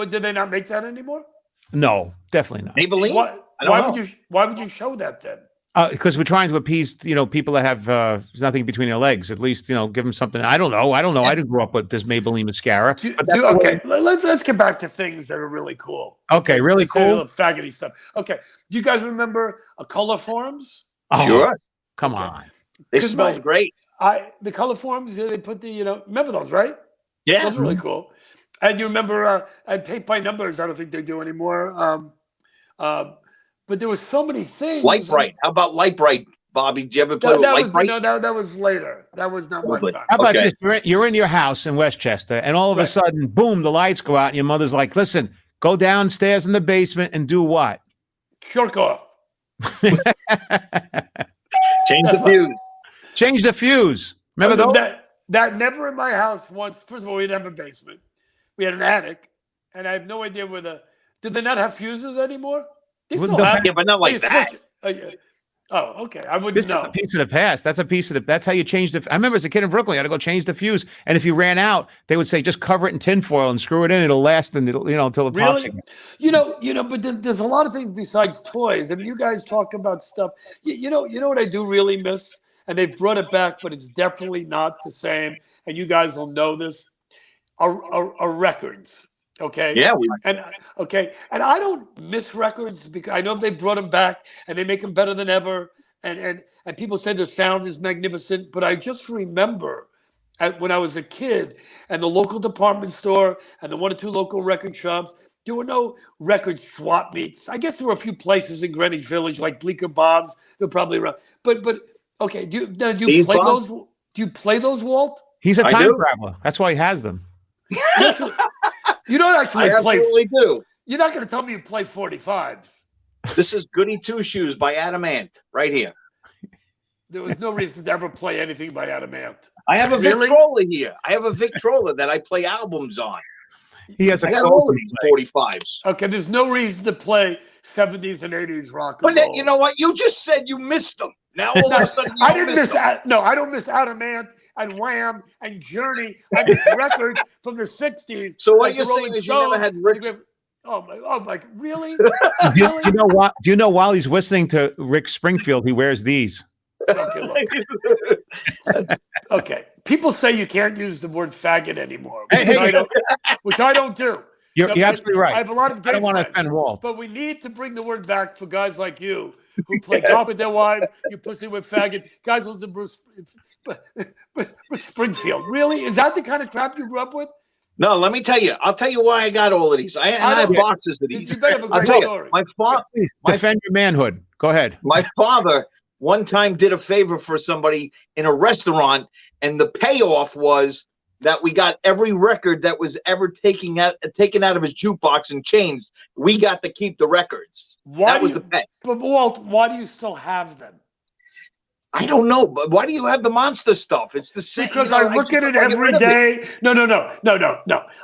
did they not make that anymore? No, definitely not. Maybelline? I don't Why know. would you? Why would you show that then? Because we're trying to appease, people that have nothing between their legs. At least, give them something. I don't know. I didn't grow up with this Maybelline mascara. But that's the way- Okay, let's get back to things that are really cool. Okay, really Let's say cool. the faggoty stuff. Okay, do you guys remember color forums? Oh, Sure. come Okay. on. They 'Cause smelled great. The color forums, they put the, remember those, right? Yeah. Those are really cool. And you remember, and paint by numbers, I don't think they do anymore. But there was so many things. Light Bright. How about Light Bright, Bobby? Did you ever play That, with that Light was, Bright? no, that was later. That was not my Lovely. time. How about Okay. this? You're in your house in Westchester, and all of a Right. sudden, boom, the lights go out, and your mother's like, listen, go downstairs in the basement and do what? Shirk off. Change the fuse. Change the fuse. Remember those? That never in my house once. First of all, we didn't have a basement. We had an attic, and I have no idea where did they not have fuses anymore? They Well, still the- have. Yeah, but not like They that. switch it. Oh, okay. I This wouldn't is know. a piece of the past. That's how you change the. I remember as a kid in Brooklyn, you had to go change the fuse, and if you ran out, they would say just cover it in tinfoil and screw it in. It'll last, and it'll until it pops Really? again. But there's a lot of things besides toys. I mean, you guys talk about stuff. You know what I do really miss, and they've brought it back, but it's definitely not the same. And you guys will know this. Are records? Okay. Yeah, And I don't miss records because I know if they brought them back and they make them better than ever, and people say the sound is magnificent, but I just remember when I was a kid and the local department store and the one or two local record shops, there were no record swap meets. I guess there were a few places in Greenwich Village like Bleecker Bob's. They're probably around, but okay. Do you Steve play Bob? those? Do you play those, Walt? He's a I time do. traveler. That's why he has them. You don't actually I play. absolutely do. You're not going to tell me you play 45s. This is Goody Two Shoes by Adamant right here. There was no reason to ever play anything by Adamant. I have a Really? Victrola here. I have a Victrola that I play albums on. He has a I got all of clone. these 45s. Okay, there's no reason to play 70s and 80s rock But and then, roll. you know what? You just said you missed them. Now all of a sudden you I don't didn't miss. them. No, I don't miss Adamant and Wham and Journey. I miss records from the 60s. So what like you're the saying Rolling is you never Stones, had the Rick. Griff- Oh my! Really? Do you Really? know what? Do you know while he's whistling to Rick Springfield, he wears these? Okay, look. Okay. People say you can't use the word faggot anymore, Hey, which I don't do. You're No, absolutely right. I have a lot of gay I don't want to friends, offend Walt. but we need to bring the word back for guys like you who play golf with their wives. You pussy with faggot. Guys listen to Bruce Rick Springfield. Really? Is that the kind of crap you grew up with? No, let me tell you. I'll tell you why I got all of these. I have don't- boxes of these. You better have a I'll great tell story. you. Please defend your manhood. Go ahead. My father one time did a favor for somebody in a restaurant, and the payoff was that we got every record that was ever taken out of his jukebox and changed. We got to keep the records. Why That do was you- the pay. But Walt, why do you still have them? I don't know, but why do you have the monster stuff? It's the same. Because I look at it every day. No.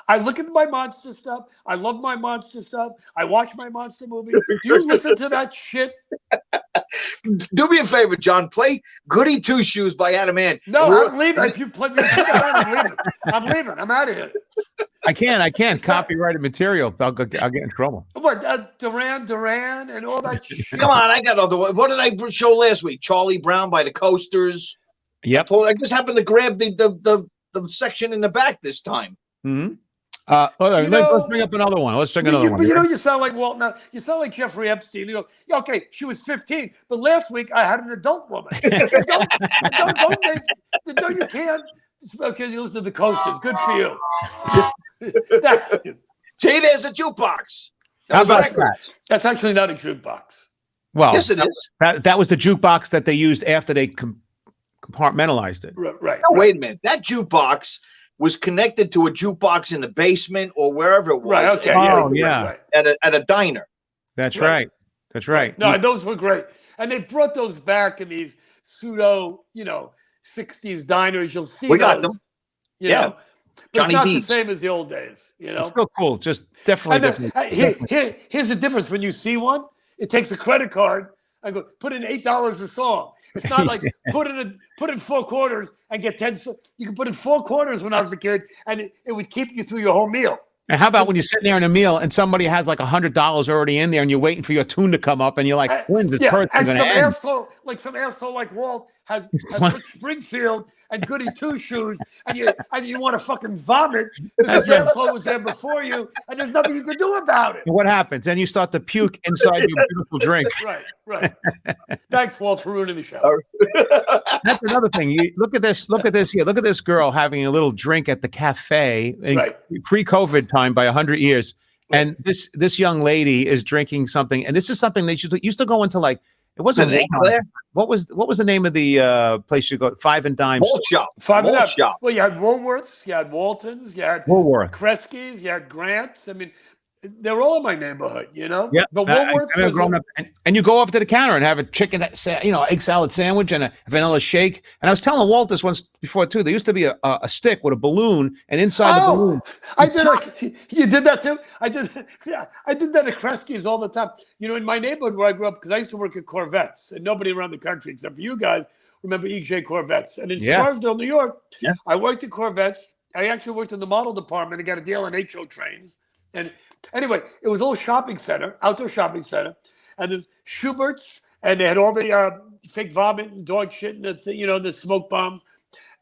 I look at my monster stuff. I love my monster stuff. I watch my monster movie. Do you listen to that shit? Do me a favor, John. Play Goody Two Shoes by Adam Ant. No, I'm leaving. If you play me, I'm leaving. I'm leaving. I'm out of here. I can't. Copyrighted material. I'll get in trouble. What, Duran and all that shit? Come on, I got other one. What did I show last week? Charlie Brown by the Coasters. Yep. I just happened to grab the section in the back this time. Mm-hmm. Let's bring up another one. Let's bring another one. But you sound like Walt now. You sound like Jeffrey Epstein. You go, yeah, okay, she was 15, but last week I had an adult woman. don't you can't. Okay, you listen to the Coasters. Good for you. See, there's a jukebox. How about that? That's actually not a jukebox. Well, yes, it is. That was the jukebox that they used after they compartmentalized it. Right. No, wait a minute. That jukebox was connected to a jukebox in the basement or wherever it was. Right. Okay. Yeah. At a diner. That's right. That's right. No, those were great, and they brought those back in these pseudo, 60s diners. You'll see we got those, them. You know, but Johnny it's not B's. the same as the old days. It's still cool. Just definitely. Here's the difference. When you see one, it takes a credit card and go put in $8 a song. It's not like put in 4 quarters and get 10. You can put in 4 quarters when I was a kid, and it would keep you through your whole meal. And how about when you're sitting there in a meal and somebody has like $100 already in there and you're waiting for your tune to come up and you're like, when's this person and going to end? Some asshole like Walt has put Springfield and Goody Two Shoes, and you want to fucking vomit because this asshole was there before you, and there's nothing you can do about it. And what happens? And you start to puke inside your beautiful drink. Right. Thanks, Walt, for ruining the show. That's another thing. You look at this here. Look at this girl having a little drink at the cafe in pre-COVID time by 100 years. And this young lady is drinking something, and this is something they used to go into like. It wasn't what was the name of the place you go? Five and Dime Walt shop. Five and Dime. Well, you had Woolworths, you had Waltons, you had Woolworth, Kresge's, you had Grants. I mean, they're all in my neighborhood, Yeah. But Woolworths and you go up to the counter and have a chicken, egg salad sandwich and a vanilla shake. And I was telling Walt this once before too. There used to be a stick with a balloon, and inside the balloon, you did that too. I did that at Kresge's all the time. In my neighborhood where I grew up, because I used to work at Corvettes, and nobody around the country except for you guys remember EJ Corvettes. And in Scarsdale, New York, I worked at Corvettes. I actually worked in the model department and got a deal on HO trains. And anyway, it was a little shopping center, outdoor shopping center, and the Schubert's, and they had all the fake vomit and dog shit and the smoke bomb.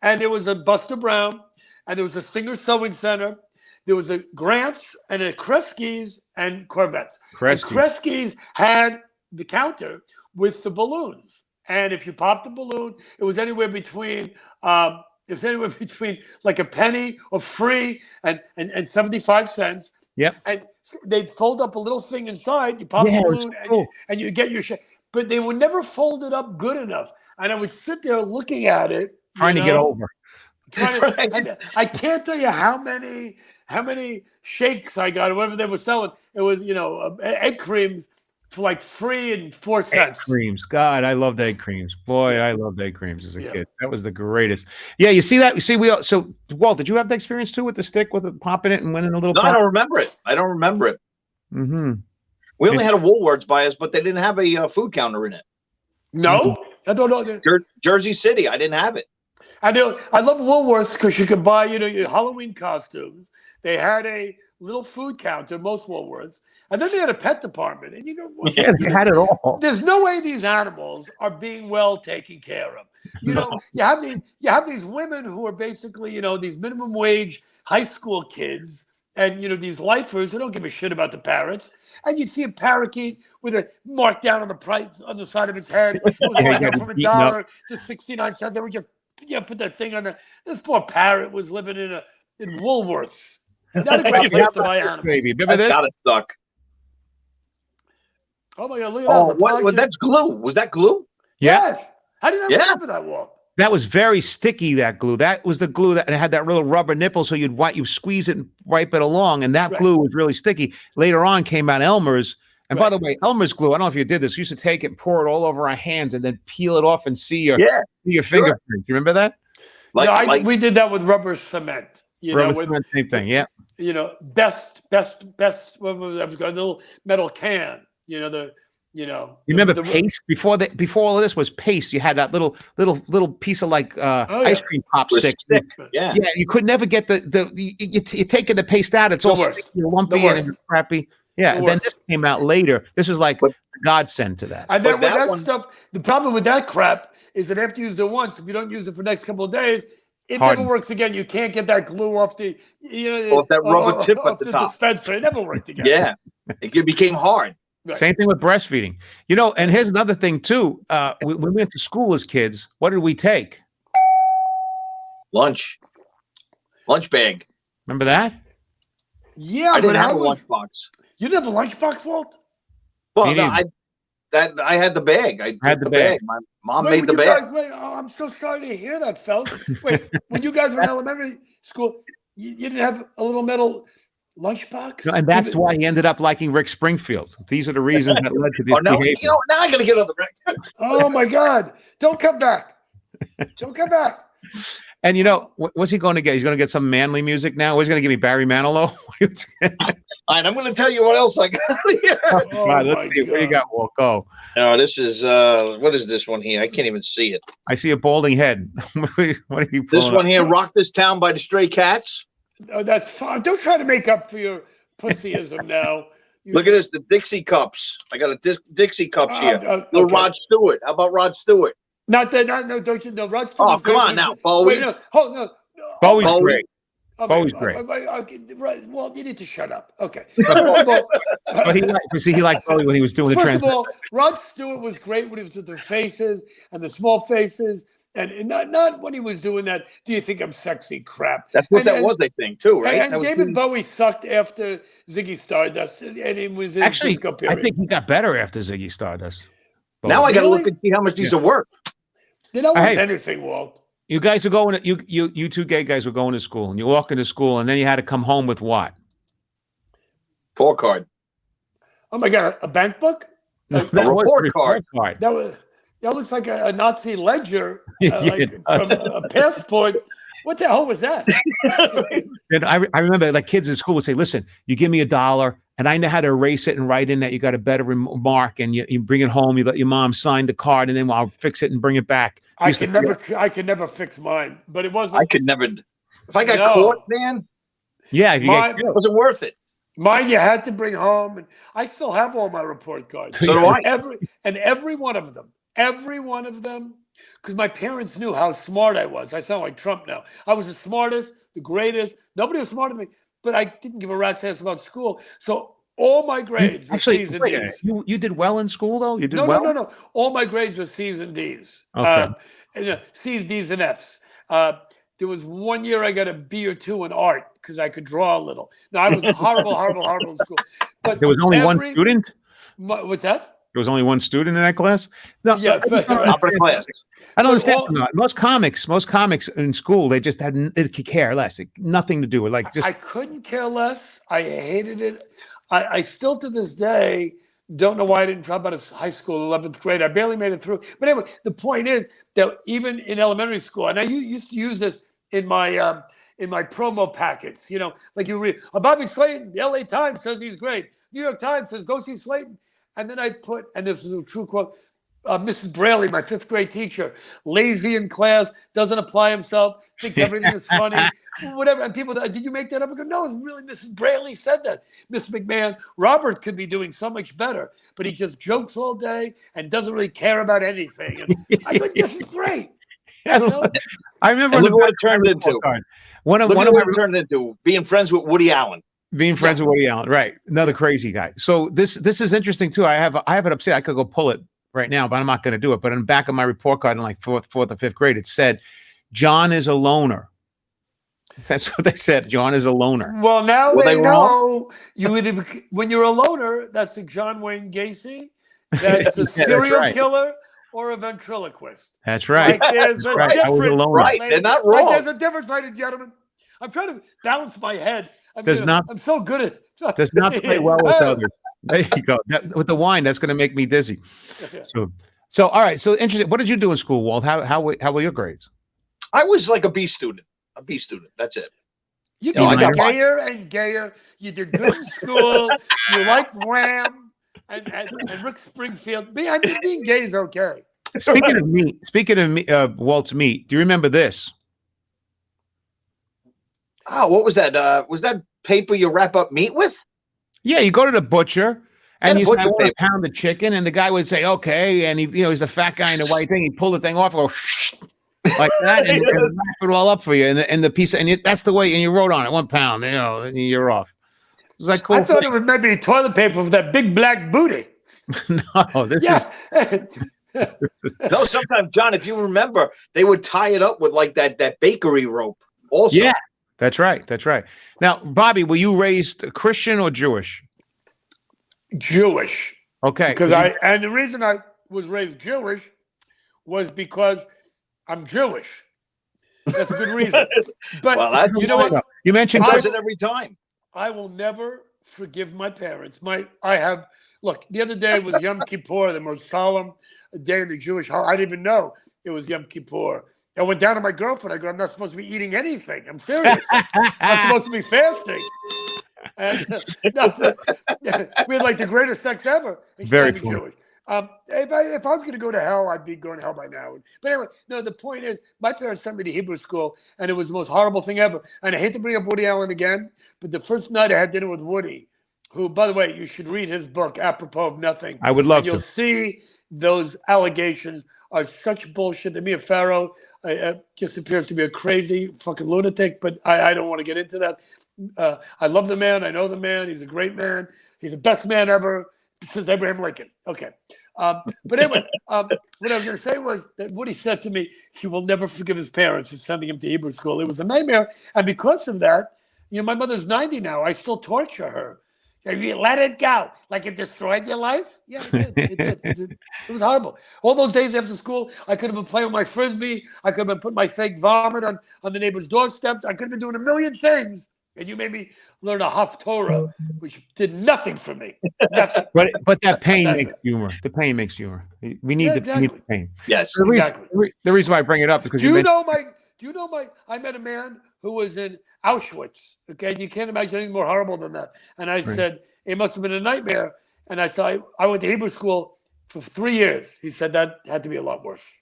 And there was a Buster Brown, and there was a Singer Sewing Center. There was a Grant's and a Kresge's and Corvettes. And Kresge's had the counter with the balloons. And if you popped the balloon, it was anywhere between like a penny or free and 75 cents. Yep. And they'd fold up a little thing inside. You pop the balloon and you get your shit. But they would never fold it up good enough. And I would sit there looking at it. Trying to get over. And I can't tell you how many shakes I got or whatever they were selling. It was, egg creams for like 3 and 4 cents. Egg creams. God, I loved egg creams. Boy, I loved egg creams as a kid. That was the greatest. Yeah, you see that? You see, so Walt, did you have the experience too with the stick with it popping it and winning a little? No, I don't remember it. Mm-hmm. We only had a Woolworths by us, but they didn't have a food counter in it. No, I don't know. Jersey City, I didn't have it. I love Woolworths because you could buy, your Halloween costumes. They had a little food counter, most Woolworths, and then they had a pet department. And you go, they had it all. There's no way these animals are being well taken care of. You have these women who are basically, these minimum wage high school kids, and these lifers who don't give a shit about the parrots. And you see a parakeet with a mark down on the price on the side of its head. It was like from $1 to 69 cents. They would just put that thing on this poor parrot was living in Woolworths. Not a great place to buy animals. Baby, remember that? Gotta suck. Oh my God! Look at that. What? That's glue. Was that glue? Yes. How did I remember that, Walt? That was very sticky. That glue. That was the glue that had that little rubber nipple, so you squeeze it and wipe it along, and that glue was really sticky. Later on, came out Elmer's, And by the way, Elmer's glue, I don't know if you did this. We used to take it, pour it all over our hands, and then peel it off and see your fingerprint. You remember that? We did that with rubber cement. Cement, same thing. Yeah. Best. What was that? A little metal can. You remember paste before all of this was paste. You had that little piece of like ice cream pop stick. Yeah. You could never get you're taking the paste out. It's all sticky, lumpy, and it's crappy. Yeah. And then this came out later. This was like a godsend to that. And then with that stuff, the problem with that crap is that after you use it once, if you don't use it for the next couple of days, it never works again. You can't get that glue off the off that rubber tip at the top. Dispenser. It never worked again. Yeah. It became hard. Right. Same thing with breastfeeding. And here's another thing too. When we went to school as kids, what did we take? Lunch bag. Remember that? Yeah, I didn't have a lunchbox. You didn't have a lunchbox, Walt? Well, no, I had the bag. I had the bag. My mom made the bag. I'm so sorry to hear that, fellas. Wait, when you guys were in elementary school, you didn't have a little metal lunchbox? No, and that's why he ended up liking Rick Springfield. These are the reasons that led to this behavior. Now I got to get on the record. Oh my God! Don't come back! Don't come back! And what's he going to get? He's going to get some manly music now. He's going to give me Barry Manilow. And I'm going to tell you what else I got here. Let's see. What do you got, Walt? Go. No, this is what is this one here? I can't even see it. I see a balding head. What are you? This one here, "Rock This Town" by the Stray Cats. Oh, that's fine. Don't try to make up for your pussyism now. Look at this, the Dixie Cups. I got a Dixie Cups here. Okay. Rod Stewart. How about Rod Stewart? Don't you know Rod Stewart? Oh, come on now, Bowie. Wait, no. Bowie's great. Okay, Bowie's great. Well, you need to shut up. Okay. First of all, but he liked Bowie when he was doing the First of all, Rod Stewart was great when he was with the faces and the small faces. And not when he was doing that, "Do you think I'm sexy?" crap. That's what that was, I think, too, right? And David Bowie sucked after Ziggy Stardust, and it was his disco period. I think he got better after Ziggy Stardust. Bowie. Now I got to look and see how much these are worth. They're not worth anything, Walt. You guys are going. You two gay guys were going to school, and you walk into school, and then you had to come home with what? 4 card. Oh my God, a bank book? A report card. That looks like a Nazi ledger, from a passport. What the hell was that? And I remember like kids in school would say, "Listen, you give me $1, and I know how to erase it and write in that you got a better remark, and you bring it home. You let your mom sign the card, and then I'll fix it and bring it back." I could never fix mine, but it wasn't. I could never. If I got caught, man. Yeah, if you get it wasn't worth it. Mine, you had to bring home, and I still have all my report cards. So do I. Every one of them, because my parents knew how smart I was. I sound like Trump now. I was the smartest, the greatest. Nobody was smarter than me, but I didn't give a rat's ass about school. So all my grades were C's and D's. You did well in school, though? You did well? No. All my grades were C's and D's. Okay. C's, D's, and F's. There was one year I got a B or 2 in art because I could draw a little. Now, I was horrible in school. But there was only one student? What's that? There was only one student in that class? No, yeah, upper class. I don't understand. Most comics in school, they just could care less. Nothing to do with I couldn't care less. I hated it. I still to this day don't know why I didn't drop out of high school 11th grade. I barely made it through. But anyway, the point is that even in elementary school, and I used to use this in my promo packets, like you read, Bobby Slayton, the LA Times says he's great. New York Times says go see Slayton. And then I put, and this is a true quote, Mrs. Braley, my 5th grade teacher, lazy in class, doesn't apply himself, thinks everything is funny, whatever. And people, did you make that up? I go, no, it's really Mrs. Braley said that. Miss McMahon, Robert could be doing so much better, but he just jokes all day and doesn't really care about anything. And I go, this is great. I remember what it turned into. One of my turned into being friends with Woody Allen. Being friends with Woody Allen, right? Another crazy guy. So this is interesting too. I have it upstairs. I could go pull it right now, but I'm not going to do it. But on the back of my report card in like fourth or fifth grade, it said, "John is a loner." That's what they said. John is a loner. Well, now they know you either when you're a loner, that's a John Wayne Gacy, that's a serial killer, or a ventriloquist. That's right. Like, there's a difference. Right, they're not wrong. Like, there's a difference, ladies and gentlemen. I'm trying to balance my head. I'm so good at does not play well with others. There you go. With the wine, that's going to make me dizzy. So all right. So interesting. What did you do in school, Walt? How were your grades? I was like a B student. A B student. That's it. You I got got gayer and gayer. You did good in school. You liked Wham and Rick Springfield. Being gay is okay. Speaking of meat, Walt's meat. Do you remember this? Oh, what was that? Was that paper you wrap up meat with? Yeah, you go to the butcher and Yeah, you say, butcher I want a paper. pound of chicken, and the guy would say, okay, and he's a fat guy in the white thing. He pulled the thing off, and go like that, and wrap it all up for you, and the piece, that's the way, and you wrote on it 1 pound, and you're off. It was like cool. I thought it was maybe toilet paper with that big black booty. No, this is. No, sometimes, John, if you remember, they would tie it up with like that bakery rope. Also, Yeah, that's right. That's right. Now, Bobby, were you raised Christian or Jewish? Jewish. Okay. And the reason I was raised Jewish was because I'm Jewish. That's a good reason. But well, you know what? You mentioned it does it every time. I will never forgive my parents. Look, the other day was Yom Kippur, the most solemn day in the Jewish holiday. I didn't even know it was Yom Kippur. I went down to my girlfriend. I go, I'm not supposed to be eating anything. I'm serious. I'm supposed to be fasting. And we had like the greatest sex ever. Very cool. Jewish. If I was going to go to hell, I'd be going to hell by now. But anyway, no, the point is, my parents sent me to Hebrew school, and it was the most horrible thing ever. And I hate to bring up Woody Allen again, but the first night I had dinner with Woody, who, by the way, you should read his book, Apropos of Nothing. I would love to. You'll see those allegations are such bullshit that Mia Farrow just appears to be a crazy fucking lunatic, but I don't want to get into that. I love the man. I know the man. He's a great man. He's the best man ever since Abraham Lincoln. Okay. But anyway, what I was going to say was that Woody said to me, he will never forgive his parents for sending him to Hebrew school. It was a nightmare. And because of that, my mother's 90 now. I still torture her. You let it go. Like it destroyed your life? Yeah, it did. It did. It was horrible. All those days after school, I could have been playing with my Frisbee. I could have been putting my fake vomit on the neighbor's doorsteps. I could have been doing a million things. And you made me learn a Haftorah, which did nothing for me. Nothing. But that pain makes humor. The pain makes humor. We need the pain. Yes, exactly. The reason why I bring it up because I met a man who was in Auschwitz. Okay, you can't imagine anything more horrible than that. And I said it must have been a nightmare. And I said I went to Hebrew school for 3 years. He said that had to be a lot worse.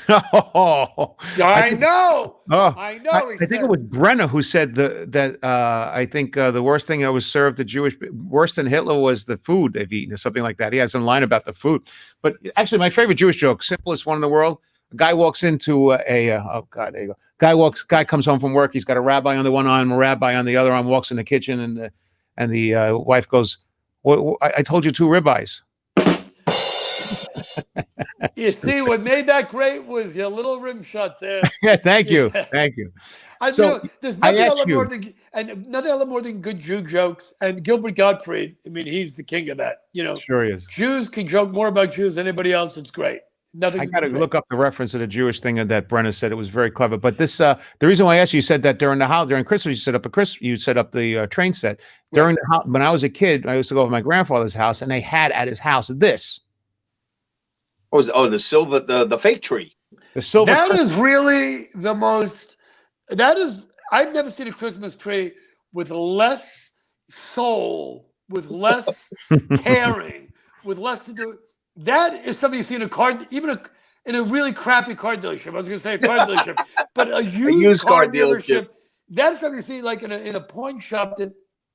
I know. I think it was Brenner who said that I think the worst thing that was served to Jewish, worse than Hitler, was the food they've eaten or something like that. He has some line about the food. But actually, my favorite Jewish joke, simplest one in the world. A guy walks into there you go. Guy comes home from work. He's got a rabbi on the one arm, a rabbi on the other arm. Walks in the kitchen, and the wife goes, I told you 2 ribeyes. You see, what made that great was your little rim shots there. Yeah, thank you. There's nothing I love more than good Jew jokes. And Gilbert Gottfried, I mean, he's the king of that. Sure he is. Jews can joke more about Jews than anybody else. It's great. I got to look up the reference to the Jewish thing that Brenner said. It was very clever. But this, the reason why I asked you, said that during Christmas, you set up the train set. When I was a kid, I used to go to my grandfather's house, and they had at his house this. The silver, the fake tree. The silver. That is really the most. I've never seen a Christmas tree with less soul, with less caring, with less to do. That is something you see in a car, in a really crappy car dealership. I was going to say a car dealership, but a used car dealership. That's something you see like in a pawn shop.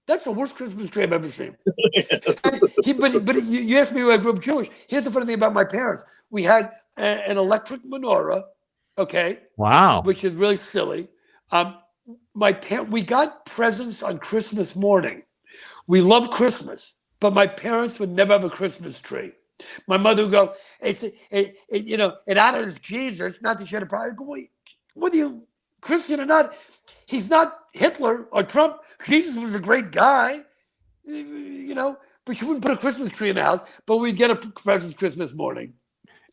That's the worst Christmas tree I've ever seen. But you asked me who I grew up Jewish. Here's the funny thing about my parents. We had an electric menorah, okay? Wow. Which is really silly. We got presents on Christmas morning. We love Christmas, but my parents would never have a Christmas tree. My mother would go, it honors Jesus, not that she had a problem. I go, whether you Christian or not, he's not Hitler or Trump. Jesus was a great guy, but you wouldn't put a Christmas tree in the house, but we'd get a present Christmas morning.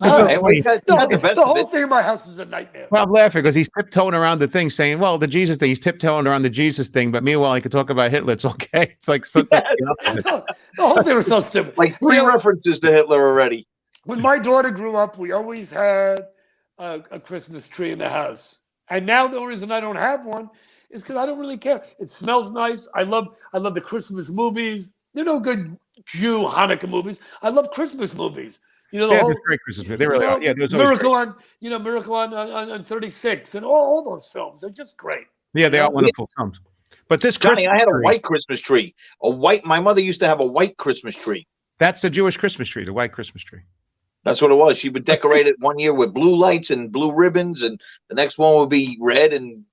It's All so right, well, funny. you got the best The of whole it. thing in my house is a nightmare. Well, I'm laughing because he's tiptoeing around the thing, saying, "Well, the Jesus thing." He's tiptoeing around the Jesus thing, but meanwhile, he could talk about Hitler. It's okay. It's like so. The whole thing was so stupid. Like three references to Hitler already. When my daughter grew up, we always had a Christmas tree in the house. And now the only reason I don't have one is because I don't really care. It smells nice. I love the Christmas movies. They're no good Jew Hanukkah movies. I love Christmas movies. You know, the They have whole this great Christmas movie. They really are. Yeah, there's always Miracle great. on Miracle on 36 and all those films. They're just great. Yeah, they are wonderful films. But this Johnny, Christmas I had a tree, white Christmas tree. My mother used to have a white Christmas tree. that's a Jewish Christmas tree, the white Christmas tree. That's what it was. She would decorate it one year with blue lights and blue ribbons, and the next one would be red. And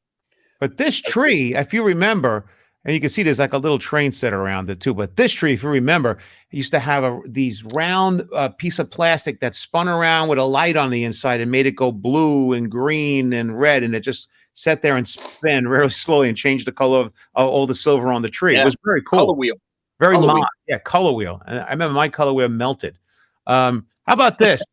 But this tree, if you remember, and you can see there's like a little train set around it too. But this tree, if you remember, it used to have these round piece of plastic that spun around with a light on the inside and made it go blue and green and red, and it just sat there and spin very slowly and changed the color of all the silver on the tree. It was very cool. color wheel. Very Color mod. wheel. Yeah, color wheel. And I remember my color wheel melted. How about this?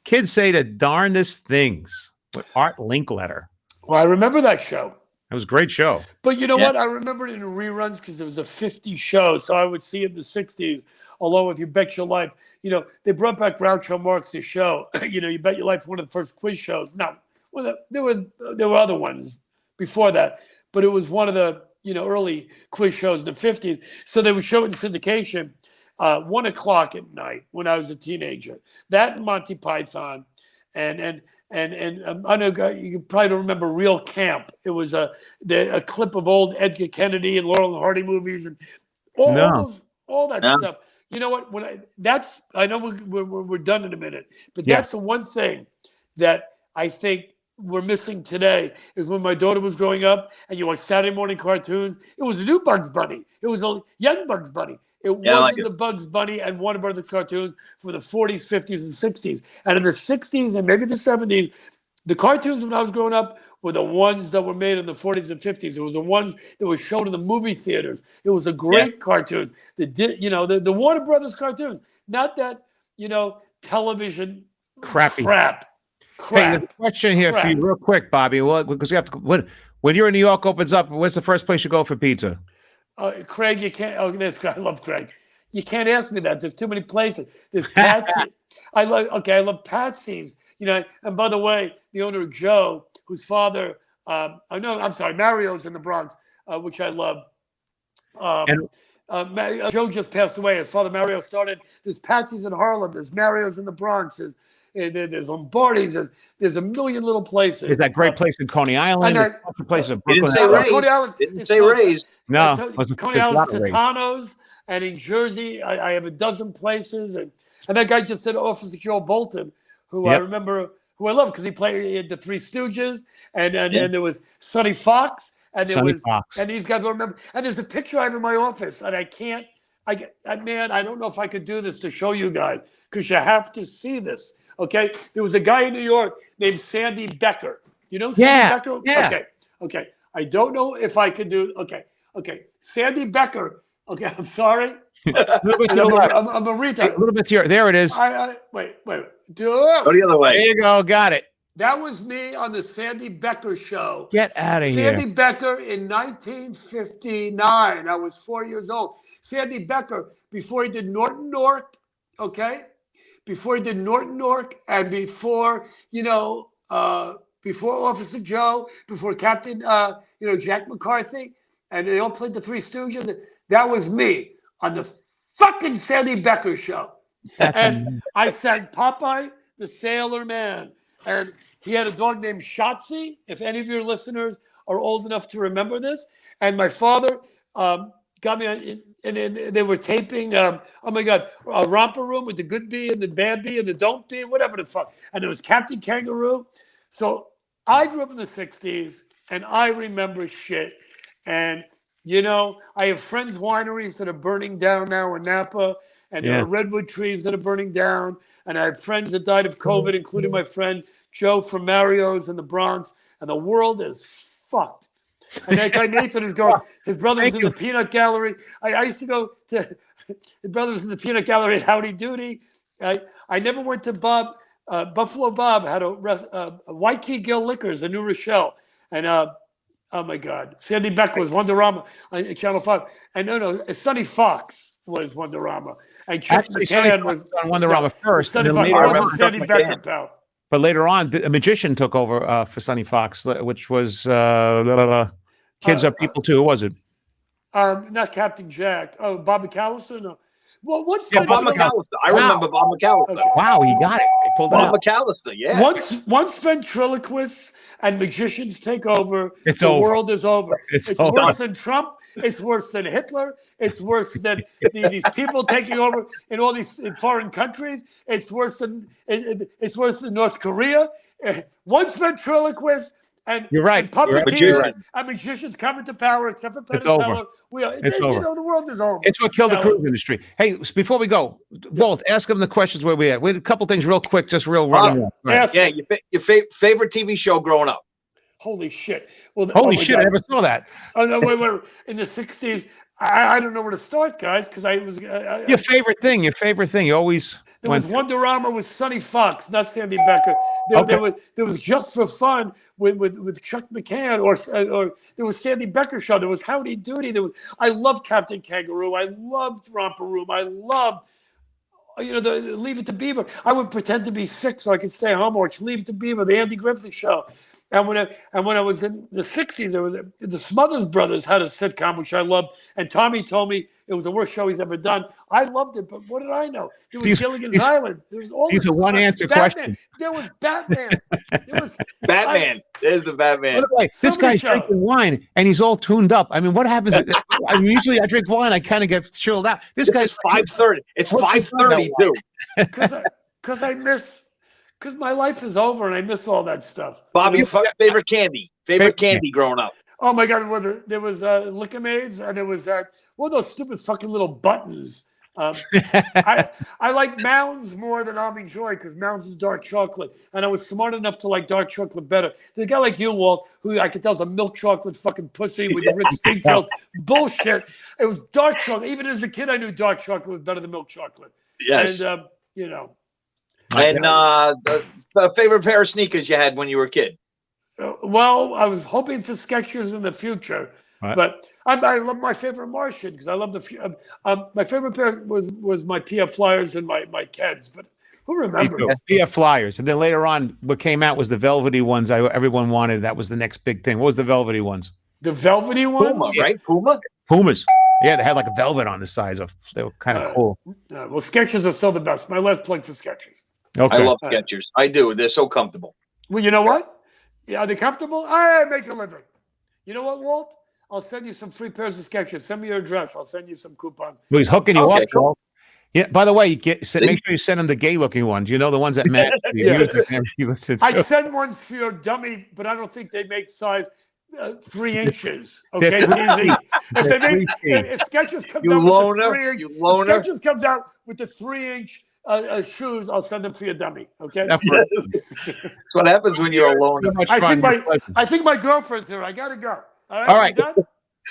Kids say the darndest things with Art Linkletter. Well, I remember that show. It was a great show. But you know what? I remember it in reruns because there was a 50 show. So I would see it in the 60s along with You Bet Your Life. You know, they brought back Groucho Marx's show. You know, You Bet Your Life, one of the first quiz shows. No, there were other ones before that. But it was one of the, early quiz shows in the 50s. So they would show it in syndication 1 o'clock at night when I was a teenager. That and Monty Python. And I know you probably don't remember Real Camp. It was a clip of old Edgar Kennedy and Laurel and Hardy movies and all that stuff. You know what? I know we're done in a minute, but that's the one thing that I think we're missing today is when my daughter was growing up and you watch Saturday morning cartoons. It was a new Bugs Bunny. It was a young Bugs Bunny. It wasn't the Bugs Bunny and Warner Brothers cartoons from the 40s, 50s, and 60s. And in the 60s and maybe the 70s, the cartoons when I was growing up were the ones that were made in the 40s and 50s. It was the ones that were shown in the movie theaters. It was a great cartoon. The Warner Brothers cartoon, not that, television crap. Hey, the question here for you real quick, Bobby. Well, because you have to, when you're in New York opens up, what's the first place you go for pizza? Craig, you can't. Oh, I love Craig. You can't ask me that. There's too many places. There's Patsy. I love Patsy's. And by the way, the owner Joe, whose father, Mario's in the Bronx, which I love. Joe just passed away. His father Mario started. There's Patsy's in Harlem. There's Mario's in the Bronx. There's Lombardi's. There's a million little places. There's that great place in Coney Island. There's a place in Brooklyn. Coney Island. Didn't say Ray's. No, Coney Island's Totano's, and in Jersey, I have a dozen places, and that guy just said Officer Joe Bolton, who I remember, who I love because he played the Three Stooges, and there was Sonny Fox, and and these guys will remember, and there's a picture I have in my office, and I don't know if I could do this to show you guys because you have to see this. Okay, there was a guy in New York named Sandy Becker. You know Sandy Becker? Yeah. Okay. I don't know if I could do. Okay. Sandy Becker. Okay, I'm sorry. I'm a retard. A little bit here. There it is. Wait. Go the other way. There you go. Got it. That was me on the Sandy Becker show. Get out of here. Sandy Becker in 1959. I was 4 years old. Sandy Becker, before he did Norton Nork, okay? Before he did Norton Nork and before Officer Joe, before Captain, Jack McCarthy, and they all played the Three Stooges. That was me on the fucking Sandy Becker show. I sang Popeye the Sailor Man. And he had a dog named Shotzi, if any of your listeners are old enough to remember this. And my father got me, and they were taping, a romper room with the good bee and the bad bee and the don't bee, whatever the fuck. And there was Captain Kangaroo. So I grew up in the 60s, and I remember shit. And, I have friends' wineries that are burning down now in Napa, and there are redwood trees that are burning down. And I have friends that died of COVID, including my friend Joe from Mario's in the Bronx. And the world is fucked. And that guy Nathan is going, his brother was in the peanut gallery. I used to go to, his brother was in the peanut gallery at Howdy Doody. I never went to Bob Buffalo Bob had a White Key Gill Liquors in New Rochelle, and oh my God, Sandy Beck was Wonderama on Channel 5, and no, Sonny Fox was Wonderama, and Chuck Actually, Sonny McCann Fox was on Wonderama first, and Sonny then Fox. later It on, wasn't Sandy Chuck Becker, McCann. pal. but later on, a magician took over for Sonny Fox, which was Kids Are People Too, was it? Not Captain Jack. Oh, Bob McAllister? No. Well, what's Yeah, the Bob deal? McAllister. I Wow. remember Bob McAllister. Okay. Wow, he got it. He pulled it Bob out. McAllister, yeah. Once ventriloquists and magicians take over, It's the over. world is over. It's It's over. worse than Trump. It's worse than Hitler. It's worse than these people taking over in all these foreign countries. It's worse than North Korea. Once ventriloquists and You're right. and You're puppeteers right. and magicians come into power, except for It's Penn and over. Teller, It's over. the world is over. It's what killed the Now, cruise industry. Hey, before we go, Walt, ask him the questions where we at. We had a couple things real quick, just real running. Right. ask Yeah, me. your favorite TV show growing up. Holy shit! Well, Holy my shit, God. I never saw that. Oh no! Wait! In the '60s, I don't know where to start, guys, because I was. Your favorite thing. You always There was went. Wonderama with Sonny Fox, not Sandy Becker. There was Just for Fun with Chuck McCann, or there was Sandy Becker show. There was Howdy Doody. I loved Captain Kangaroo. I loved Romper Room. I loved the Leave It to Beaver. I would pretend to be sick so I could stay home, watch Leave It to Beaver, the Andy Griffith Show. And when I was in the '60s, there was the Smothers Brothers had a sitcom which I loved, and Tommy told me it was the worst show he's ever done. I loved it, but what did I know? There was Gilligan's Island. There was all These this are one-answer questions. There was Batman. There was Batman. There's the Batman. By the way, this Somebody guy's show. drinking wine and he's all tuned up. I mean, what happens? Usually I drink wine, I kind of get chilled out. This This guy's is 5:30. It's 5:30 too. Because my life is over and I miss all that stuff. Bob, your favorite candy? Favorite candy growing up? Oh my God! There was Lickimades, and there was one of those stupid fucking little buttons. I like Mounds more than Almond Joy because Mounds is dark chocolate, and I was smart enough to like dark chocolate better. There's a guy like you, Walt, who I could tell is a milk chocolate fucking pussy with the Rick Springfield bullshit. It was dark chocolate. Even as a kid, I knew dark chocolate was better than milk chocolate. Yes. And And the favorite pair of sneakers you had when you were a kid? well, I was hoping for Skechers in the future. Right. But I love my favorite Martian because I love my favorite pair was my PF Flyers and my Keds. But who remembers? PF Flyers. And then later on, what came out was the velvety ones everyone wanted. That was the next big thing. What was the velvety ones? The velvety ones? Puma, right? Puma? Pumas. Yeah, they had like a velvet on the sides. They were kind of cool. Well, Skechers are still the best. My last plug for Skechers. Okay. I love Skechers. I do. They're so comfortable. Well, you know what? Yeah, are they comfortable? I make a living. You know what, Walt? I'll send you some free pairs of Skechers. Send me your address. I'll send you some coupons. Well, he's hooking you Okay, up, cool. Walt. Yeah. By the way, make sure you send him the gay-looking ones. You know, the ones that match the Yeah. music and everything you listen to. I send ones for your dummy, but I don't think they make size 3 inches. Okay, They're easy. If they make, 3 feet. if Skechers comes You out with the loner. 3 inch, You if loner. Skechers comes out with the 3-inch shoes, I'll send them for your dummy. Okay. That's That's what happens when you're alone. so much I fun. think my girlfriend's here. I gotta go. All right. You done?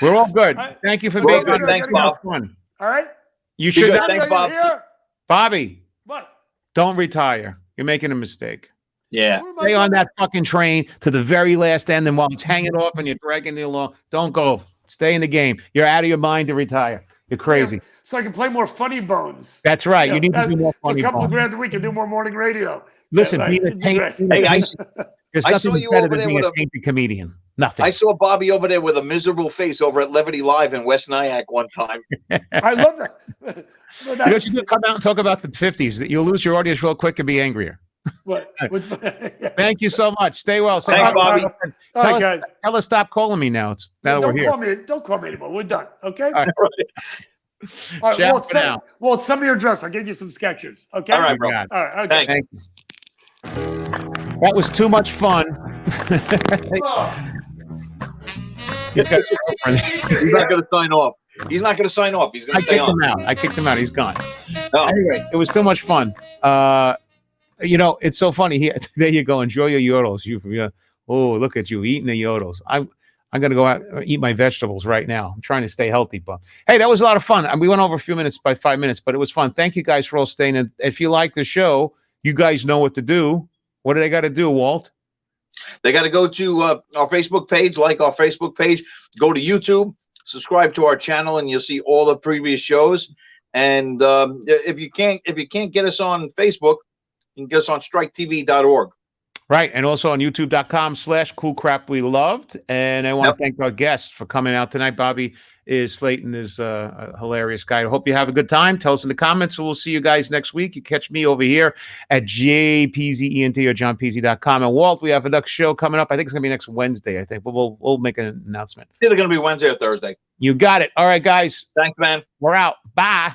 We're all good. All right. Thank you for We're all being good. on. Thanks, I gotta Bob. Fun. All right. You Be should good. not, Thanks, Are you Bob. here? Bobby, What? don't retire. You're making a mistake. Yeah. Where am I Stay on going? that fucking train to the very last end, and while it's hanging off and you're dragging it along, don't go. Stay in the game. You're out of your mind to retire. You're crazy. So I can play more funny bones. That's right. Yeah, You need to do more for funny a couple of bones. grand a week and do more morning radio. Listen, Yeah, being a right. tainted, Hey, there's I saw nothing you better over than there being with a a- tainted comedian. Nothing. I saw Bobby over there with a miserable face over at Levity Live in West Nyack one time. I love that. But You know what you do? Come out and talk about the 50s. You'll lose your audience real quick and be angrier. What? Thank you so much. Stay well. Say Thanks, hi to Bobby. my girlfriend. All Tell right, her- guys. Tell her stop calling me now. It's now that we're here. Don't call me anymore. We're done. Okay. All right. All right. Ciao Walt, for now. Walt, send me your address. I'll get you some Skechers. Okay. All right, bro. God. All right. Okay. Thanks. Thank you. That was too much fun. Oh, He's got his girlfriend. He's not going to sign off. He's not going to sign off. He's going I to stay kicked on. him out. I kicked him out. He's gone. Oh. Anyway, it was too much fun. It's so funny. There you go. Enjoy your yodels. Oh, look at you eating the yodels. I'm going to go out and eat my vegetables right now. I'm trying to stay healthy, but hey, that was a lot of fun. And we went over a few minutes by 5 minutes, but it was fun. Thank you guys for all staying in. If you like the show, You guys know what to do. What do they got to do, Walt? They got to go to our Facebook page, like our Facebook page, go to YouTube, subscribe to our channel, and you'll see all the previous shows. And if you can't get us on Facebook, you can get us on striketv.org. Right. And also on youtube.com/coolcrapweloved. And I want to thank our guests for coming out tonight. Bobby Slayton is a hilarious guy. I hope you have a good time. Tell us in the comments. So we'll see you guys next week. You catch me over here at JPZENT or johnpz.com. And Walt, we have a next show coming up. I think it's going to be next Wednesday, I think. But we'll make an announcement. It's either going to be Wednesday or Thursday. You got it. All right, guys. Thanks, man. We're out. Bye.